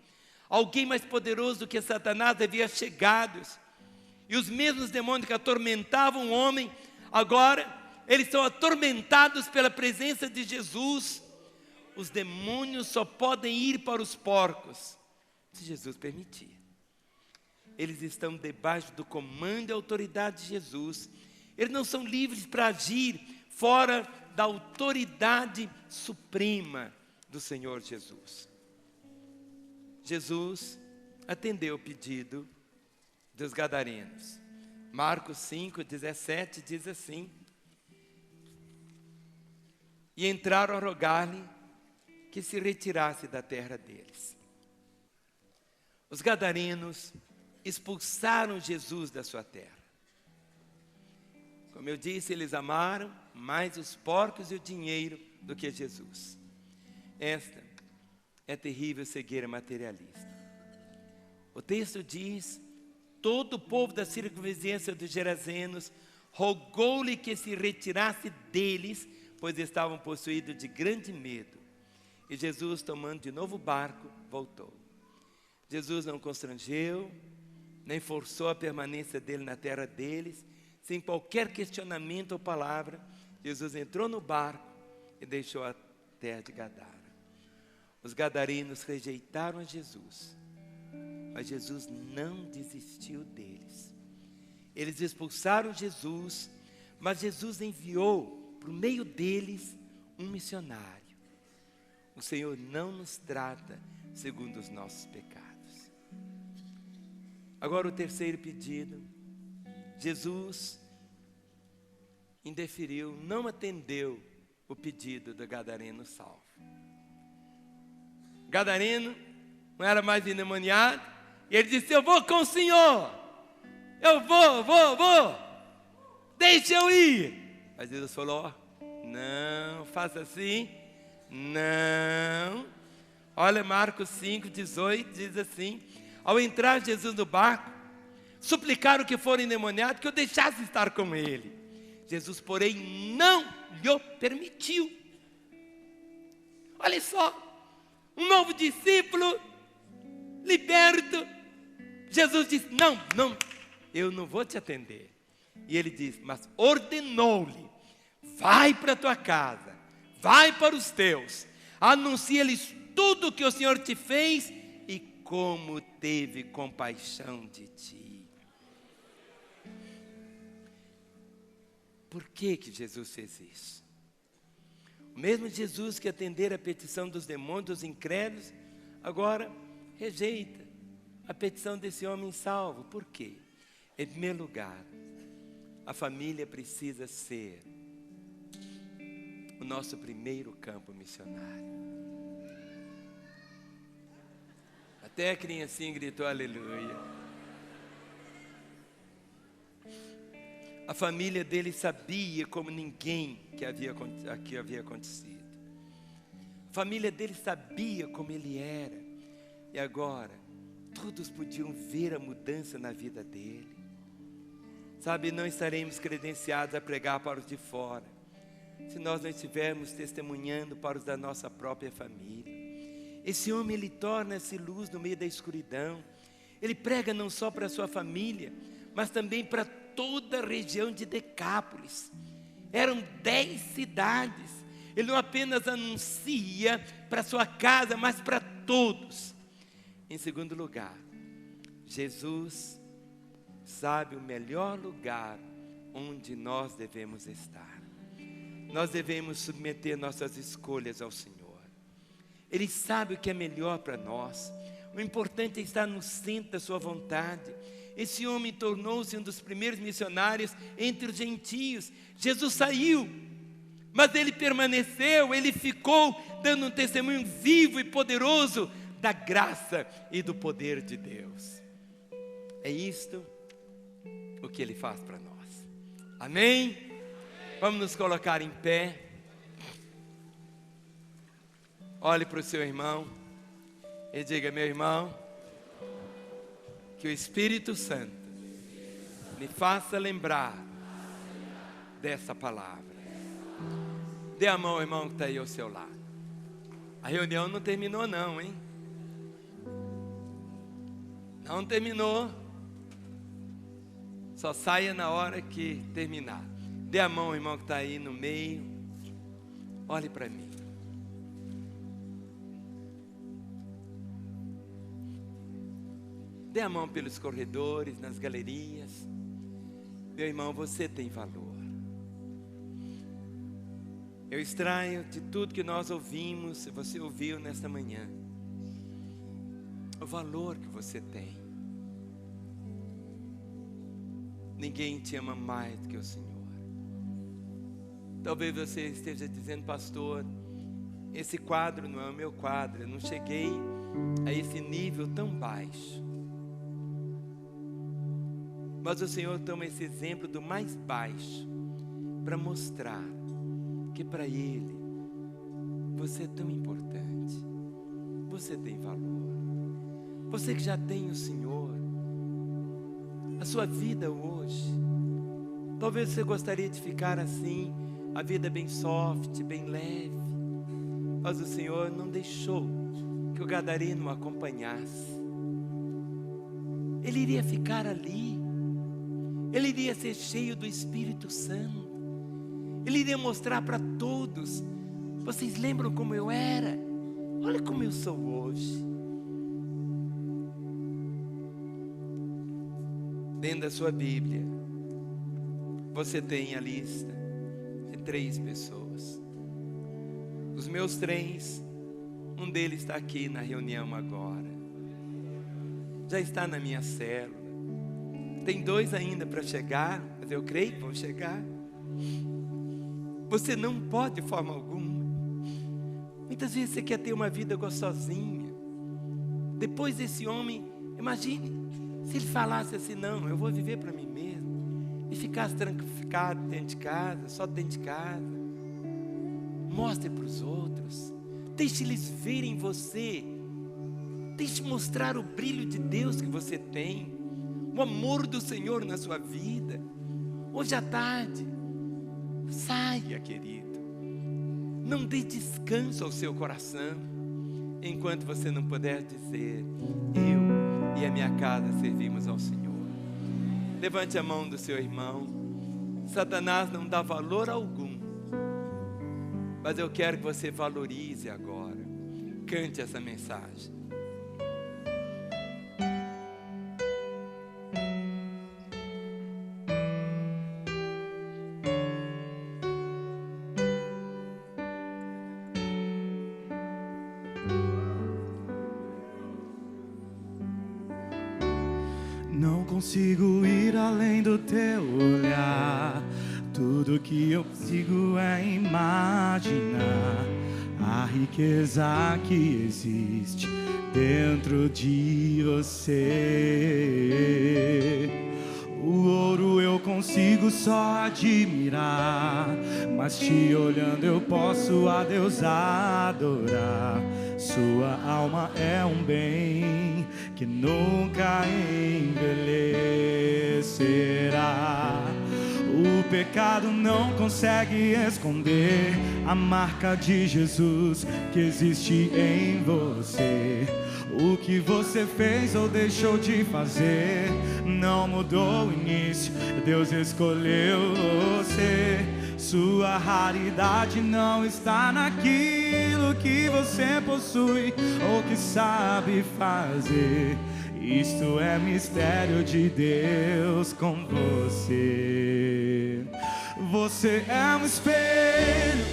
Alguém mais poderoso do que Satanás havia chegado. E os mesmos demônios que atormentavam o homem, agora eles são atormentados pela presença de Jesus. Os demônios só podem ir para os porcos se Jesus permitir. Eles estão debaixo do comando e autoridade de Jesus. Eles não são livres para agir fora da autoridade suprema do Senhor Jesus. Jesus atendeu o pedido dos gadarenos. Marcos 5:17 diz assim: e entraram a rogar-lhe que se retirasse da terra deles. Os gadarenos expulsaram Jesus da sua terra. Como eu disse, eles amaram mais os porcos e o dinheiro do que Jesus. Esta é a terrível cegueira materialista. O texto diz: todo o povo da circunvizinhança dos Gerazenos rogou-lhe que se retirasse deles, pois estavam possuídos de grande medo. E Jesus, tomando de novo o barco, voltou. Jesus não constrangeu, nem forçou a permanência dele na terra deles. Sem qualquer questionamento ou palavra, Jesus entrou no barco e deixou a terra de Gadara. Os gadarenos rejeitaram a Jesus, mas Jesus não desistiu deles. Eles expulsaram Jesus, mas Jesus enviou por meio deles um missionário. O Senhor não nos trata segundo os nossos pecados. Agora o terceiro pedido. Jesus indeferiu, não atendeu o pedido do gadareno salvo. Gadareno não era mais endemoniado, e ele disse: eu vou com o Senhor, eu vou, deixa eu ir. Mas Jesus falou: não, faça assim, não. Olha Marcos 5:18, diz assim: ao entrar Jesus no barco, suplicaram que foram endemoniados que eu deixasse estar com ele. Jesus, porém, não lhe permitiu. Olha só, um novo discípulo, liberto. Jesus disse: não, eu não vou te atender. E ele diz, mas ordenou-lhe, vai para a tua casa, vai para os teus, anuncia-lhes tudo o que o Senhor te fez e como teve compaixão de ti. Por que Jesus fez isso? O mesmo Jesus que atendera a petição dos demônios, dos incrédulos, agora rejeita a petição desse homem salvo. Por quê? Em primeiro lugar, a família precisa ser o nosso primeiro campo missionário. Até a criancinha gritou aleluia. A família dele sabia como ninguém que havia acontecido. A família dele sabia como ele era. E agora, todos podiam ver a mudança na vida dele. Sabe, não estaremos credenciados a pregar para os de fora, se nós não estivermos testemunhando para os da nossa própria família. Esse homem, ele torna-se luz no meio da escuridão. Ele prega não só para a sua família, mas também para toda a região de Decápolis. Eram 10 cidades. Ele não apenas anuncia para sua casa, mas para todos. Em segundo lugar, Jesus sabe o melhor lugar onde nós devemos estar. Nós devemos submeter nossas escolhas ao Senhor. Ele sabe o que é melhor para nós. O importante é estar no centro da sua vontade. Esse homem tornou-se um dos primeiros missionários entre os gentios. Jesus saiu, mas ele permaneceu, ele ficou dando um testemunho vivo e poderoso da graça e do poder de Deus. É isto o que ele faz para nós. Amém? Vamos nos colocar em pé. Olhe para o seu irmão e diga: meu irmão, que o Espírito Santo me faça lembrar dessa palavra. Dê a mão ao irmão que está aí ao seu lado. A reunião não terminou não, hein? Não terminou. Só saia na hora que terminar. Dê a mão ao irmão que está aí no meio. Olhe para mim. Dê a mão pelos corredores, nas galerias. Meu irmão, você tem valor. Eu extraio de tudo que nós ouvimos, se você ouviu nesta manhã, o valor que você tem. Ninguém te ama mais do que o Senhor. Talvez você esteja dizendo: pastor, esse quadro não é o meu quadro, eu não cheguei a esse nível tão baixo. Mas o Senhor toma esse exemplo do mais baixo para mostrar que para Ele você é tão importante. Você tem valor. Você que já tem o Senhor, a sua vida hoje, talvez você gostaria de ficar assim, a vida bem soft, bem leve, mas o Senhor não deixou que o gadareno o acompanhasse. Ele iria ficar ali. Ele iria ser cheio do Espírito Santo. Ele iria mostrar para todos: vocês lembram como eu era? Olha como eu sou hoje. Dentro da sua Bíblia, você tem a lista de 3 pessoas. Os meus 3, um deles está aqui na reunião agora. Já está na minha célula. Tem 2 ainda para chegar, mas eu creio que vão chegar. Você não pode de forma alguma. Muitas vezes você quer ter uma vida gostosinha. Depois desse homem, imagine se ele falasse assim: não, eu vou viver para mim mesmo, e ficasse trancado dentro de casa, só dentro de casa. Mostre para os outros, deixe eles verem você, deixe mostrar o brilho de Deus que você tem, o amor do Senhor na sua vida. Hoje à tarde, saia, querido. Não dê descanso ao seu coração, enquanto você não puder dizer: eu e a minha casa servimos ao Senhor. Levante a mão do seu irmão. Satanás não dá valor algum, mas eu quero que você valorize agora. Cante essa mensagem. Não consigo ir além do teu olhar. Tudo que eu consigo é imaginar a riqueza que existe dentro de você. O ouro eu consigo só admirar, mas te olhando eu posso a Deus adorar. Sua alma é um bem que nunca envelhecerá. O pecado não consegue esconder a marca de Jesus que existe em você. O que você fez ou deixou de fazer não mudou o início, Deus escolheu você. Sua raridade não está naquilo que você possui ou que sabe fazer. Isto é mistério de Deus com você. Você é um espelho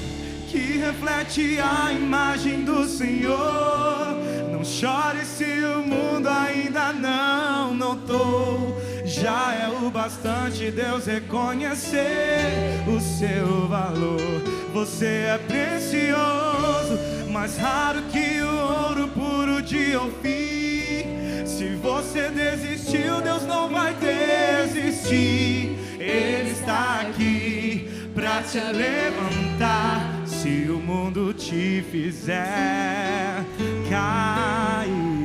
que reflete a imagem do Senhor. Não chore se o mundo ainda não notou. Já é o bastante Deus reconhecer o seu valor. Você é precioso, mais raro que o ouro puro de Ofir. Se você desistiu, Deus não vai desistir. Ele está aqui pra te levantar. Se o mundo te fizer cair.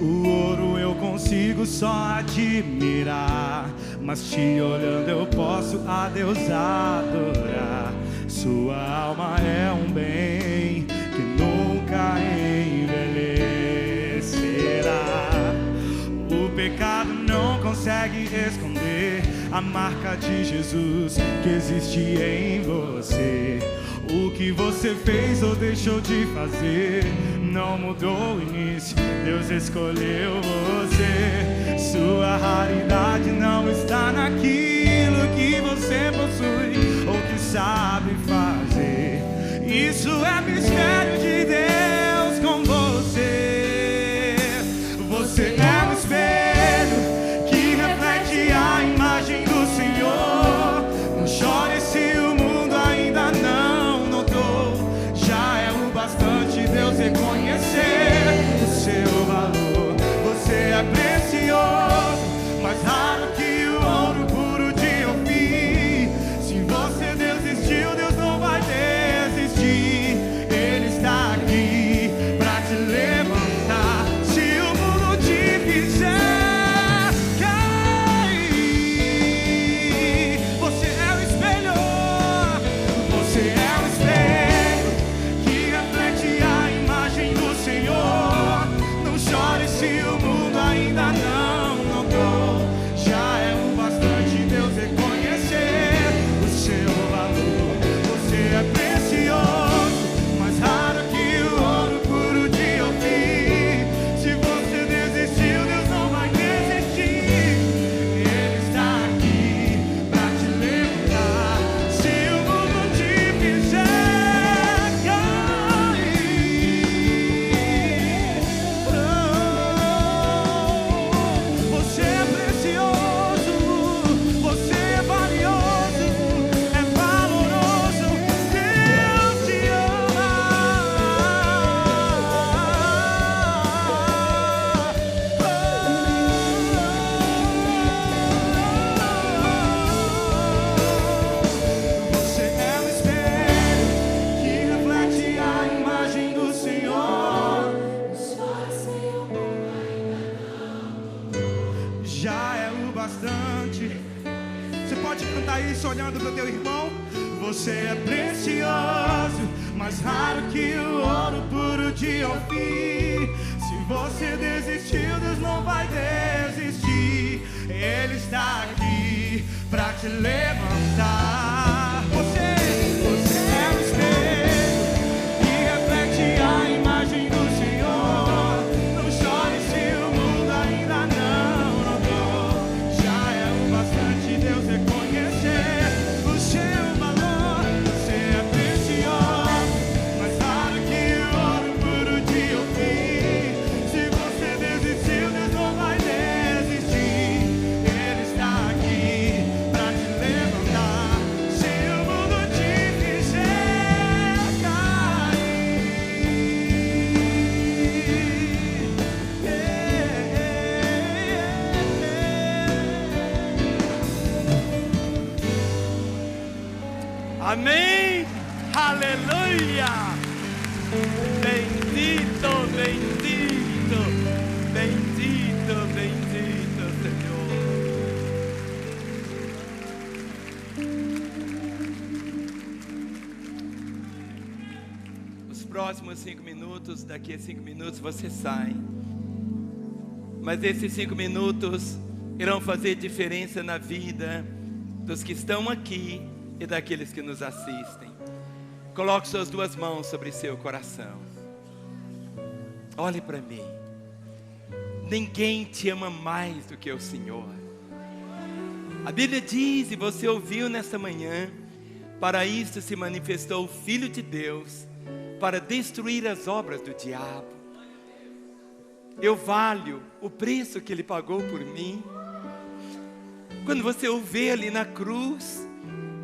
O ouro eu consigo só admirar, mas te olhando eu posso a Deus adorar. Sua alma é um bem que nunca envelhecerá. O pecado não consegue esconder a marca de Jesus que existe em você. O que você fez ou deixou de fazer não mudou o início, Deus escolheu você. Sua raridade não está naquilo que você possui ou que sabe fazer. Isso é mistério de Deus com você. Você é um espelho que reflete a imagem do Senhor. Não chore se o mundo ainda não notou. Já é o bastante Deus reconhecer o seu valor. Você é precioso, mais raro que o ouro puro de Ofir. Se você desistiu, Deus não vai desistir. Ele está aqui pra te levantar. Se o mundo te fizer cair, você é o espelho. Você é o espelho que reflete a imagem do Senhor. Não chore se o mundo ainda não notou. Já é o bastante Deus reconhecer o seu valor. Você é precioso, mais raro que o ouro puro de Ofir. Se você desistiu, Deus não vai desistir. Ele está aqui pra te levantar. Se o mundo te fizer cair, você é precioso, você é valioso, é valoroso. Deus te ama. Você é um espelho que reflete a imagem do Senhor. Já é o bastante. Você pode cantar isso olhando para o teu irmão. Você é precioso, mais raro que o ouro puro de Ofir. Se você desistiu, Deus não vai desistir. Ele está aqui pra te levantar. Você é um espelho que reflete a imagem do Senhor. Não chore se o mundo ainda não notou. Já é o bastante Deus reconhecer o seu valor. Você é precioso, mais raro que o ouro puro de Ofir. Se você desistiu, Deus não vai desistir. Ele está aqui pra te levantar. Se o mundo te fizer cair, Amém. Aleluia. Bendito, bendito, bendito, bendito, Senhor. Os próximos 5 minutos, daqui a 5 minutos você sai. Mas esses 5 minutos irão fazer diferença na vida dos que estão aqui e daqueles que nos assistem. Coloque suas 2 mãos sobre seu coração. Olhe para mim. Ninguém te ama mais do que o Senhor. A Bíblia diz, e você ouviu nesta manhã, para isto se manifestou o Filho de Deus, para destruir as obras do diabo. Eu valho o preço que Ele pagou por mim. Quando você o vê ali na cruz,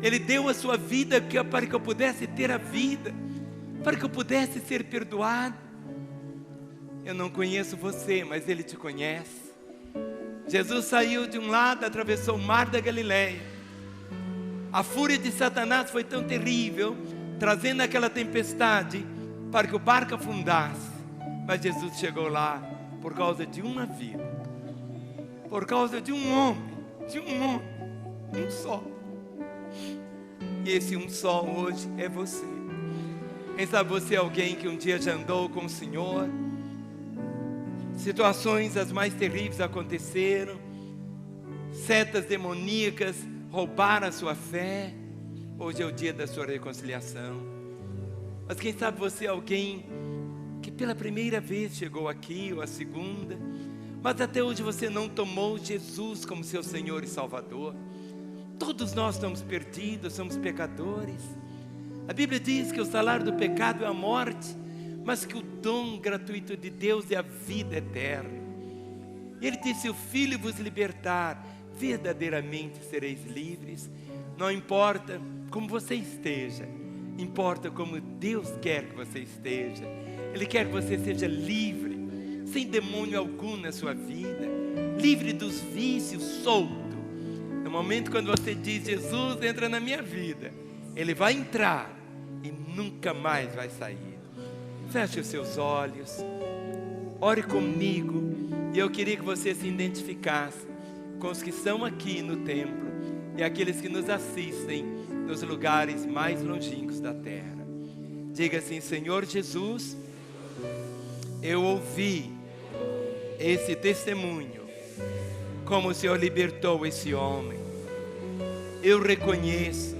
Ele deu a sua vida para que eu pudesse ter a vida, para que eu pudesse ser perdoado. Eu não conheço você, mas Ele te conhece. Jesus saiu de um lado, atravessou o mar da Galileia. A fúria de Satanás foi tão terrível, trazendo aquela tempestade para que o barco afundasse. Mas Jesus chegou lá por causa de uma vida, por causa de um homem, um só. E esse um só hoje é você. Quem sabe você é alguém que um dia já andou com o Senhor. Situações as mais terríveis aconteceram. Setas demoníacas roubaram a sua fé. Hoje é o dia da sua reconciliação. Mas quem sabe você é alguém que pela primeira vez chegou aqui, ou a segunda, mas até hoje você não tomou Jesus como seu Senhor e Salvador. Todos nós estamos perdidos, somos pecadores. A Bíblia diz que o salário do pecado é a morte, mas que o dom gratuito de Deus é a vida eterna. E Ele disse: se o Filho vos libertar, verdadeiramente sereis livres. Não importa como você esteja, importa como Deus quer que você esteja. Ele quer que você seja livre, sem demônio algum na sua vida, livre dos vícios, solto. No momento quando você diz: Jesus, entra na minha vida, Ele vai entrar e nunca mais vai sair. Feche os seus olhos, ore comigo. E eu queria que você se identificasse com os que estão aqui no templo e aqueles que nos assistem nos lugares mais longínquos da terra. Diga assim: Senhor Jesus, eu ouvi esse testemunho, como o Senhor libertou esse homem. Eu reconheço,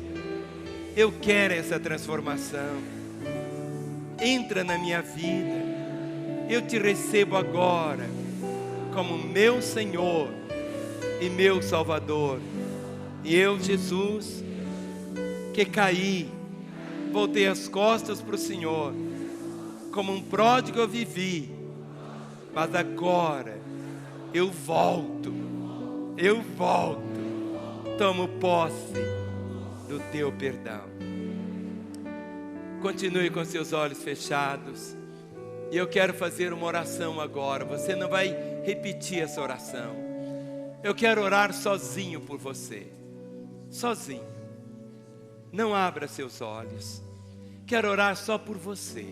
eu quero essa transformação. Entra na minha vida, eu te recebo agora como meu Senhor e meu Salvador. E eu, Jesus, que caí, voltei as costas para o Senhor, como um pródigo eu vivi, mas agora eu volto, tomo posse do teu perdão. Continue com seus olhos fechados, e eu quero fazer uma oração agora. Você não vai repetir essa oração. Eu quero orar sozinho por você, sozinho. Não abra seus olhos. Quero orar só por você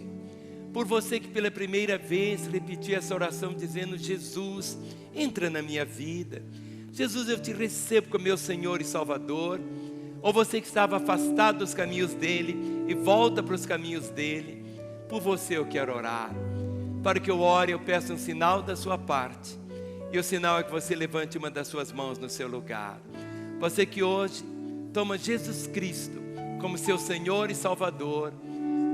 que pela primeira vez repetiu essa oração dizendo: Jesus, entra na minha vida. Jesus, eu te recebo como meu Senhor e Salvador. Ou você que estava afastado dos caminhos dele, e volta para os caminhos dele. Por você eu quero orar. Para que eu ore, eu peço um sinal da sua parte. E o sinal é que você levante uma das suas mãos no seu lugar. Você que hoje toma Jesus Cristo como seu Senhor e Salvador,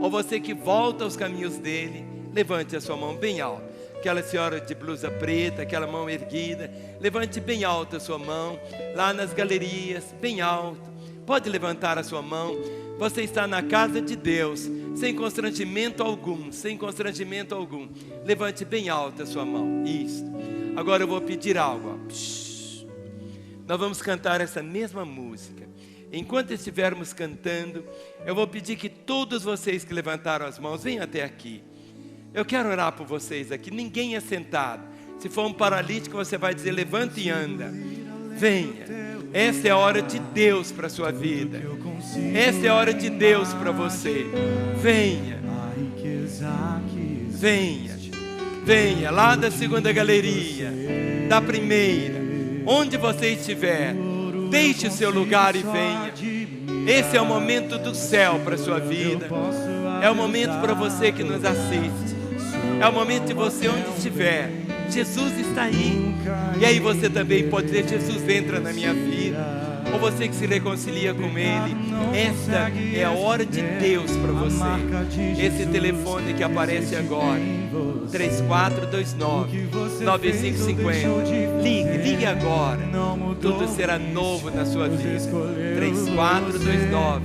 ou você que volta aos caminhos dele, levante a sua mão bem alta. Aquela senhora de blusa preta, aquela mão erguida, levante bem alta a sua mão, lá nas galerias, bem alto. Pode levantar a sua mão. Você está na casa de Deus, sem constrangimento algum, sem constrangimento algum. Levante bem alta a sua mão. Isso. Agora eu vou pedir algo. Nós vamos cantar essa mesma música. Enquanto estivermos cantando, eu vou pedir que todos vocês que levantaram as mãos, venham até aqui. Eu quero orar por vocês aqui. Ninguém é sentado. Se for um paralítico, você vai dizer: levanta e anda. Venha. Essa é a hora de Deus para a sua vida. Essa é a hora de Deus para você. Venha. Venha. Venha. Lá da segunda galeria, da primeira, onde você estiver, deixe o seu lugar e venha. Esse é o momento do céu para a sua vida. É o momento para você que nos assiste. É o momento de você onde estiver. Jesus está aí. E aí você também pode dizer: Jesus, entra na minha vida. Ou você que se reconcilia com Ele. Esta é a hora de Deus para você. Esse telefone que aparece agora, 3429-9550. Ligue agora. Tudo será novo na sua vida. 3429-9550.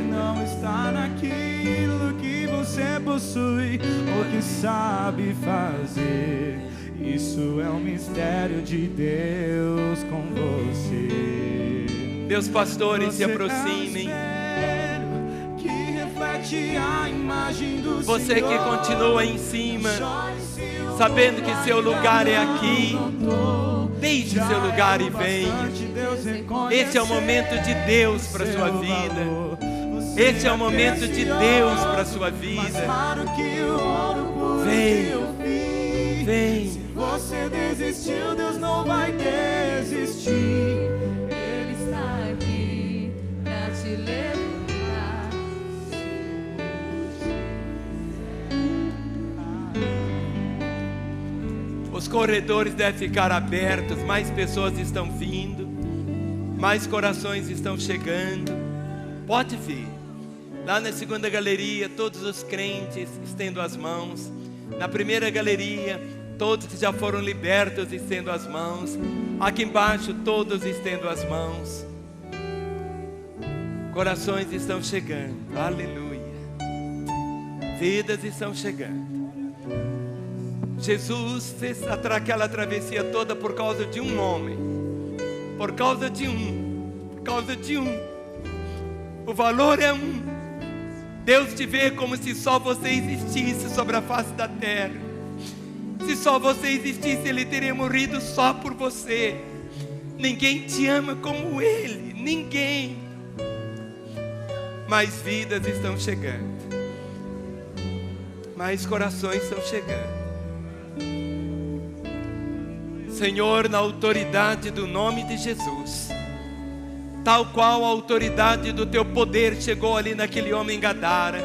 Não está naquilo que você possui ou que sabe fazer. Isso é um mistério de Deus com você. Meus pastores, se aproximem. Que reflete a imagem do Você Senhor. que continua em cima, sabendo que seu lugar é aqui, deixe seu lugar e venha. Esse é o momento de Deus para a sua vida. Esse é o momento de Deus para a sua vida. Vem. Vem. Você desistiu, Deus não vai desistir. Ele está aqui para te levantar. Os corredores devem ficar abertos, mais pessoas estão vindo, mais corações estão chegando. Pode vir. Lá na segunda galeria, todos os crentes estendam as mãos. Na primeira galeria, todos que já foram libertos estendam as mãos. Aqui embaixo, todos estendam as mãos. Corações estão chegando. Aleluia. Vidas estão chegando. Jesus fez aquela travessia toda por causa de um homem. Por causa de um. Por causa de um. O valor é um. Deus te vê como se só você existisse sobre a face da terra. Se só você existisse, Ele teria morrido só por você. Ninguém te ama como Ele. Ninguém. Mais vidas estão chegando. Mais corações estão chegando. Senhor, na autoridade do nome de Jesus, tal qual a autoridade do Teu poder chegou ali naquele homem Gadara,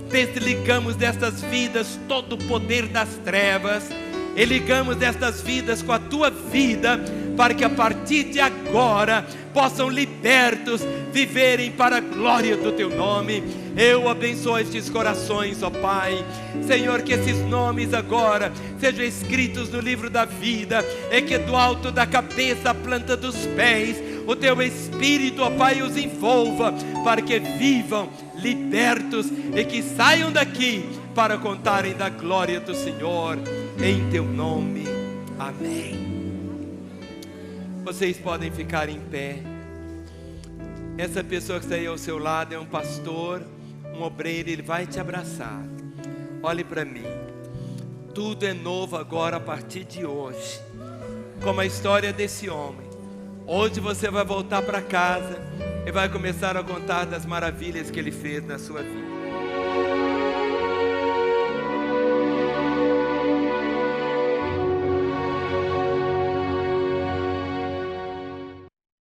desligamos destas vidas todo o poder das trevas, e ligamos destas vidas com a Tua vida, para que a partir de agora possam libertos viverem para a glória do Teu nome. Eu abençoo estes corações, ó Pai. Senhor, que esses nomes agora sejam escritos no livro da vida, e que do alto da cabeça à planta dos pés o Teu Espírito, ó Pai, os envolva, para que vivam libertos e que saiam daqui para contarem da glória do Senhor, em Teu nome. Amém. Vocês podem ficar em pé. Essa pessoa que está aí ao seu lado é um pastor, um obreiro, ele vai te abraçar. Olhe para mim. Tudo é novo agora a partir de hoje. Como a história desse homem. Hoje você vai voltar para casa e vai começar a contar das maravilhas que ele fez na sua vida.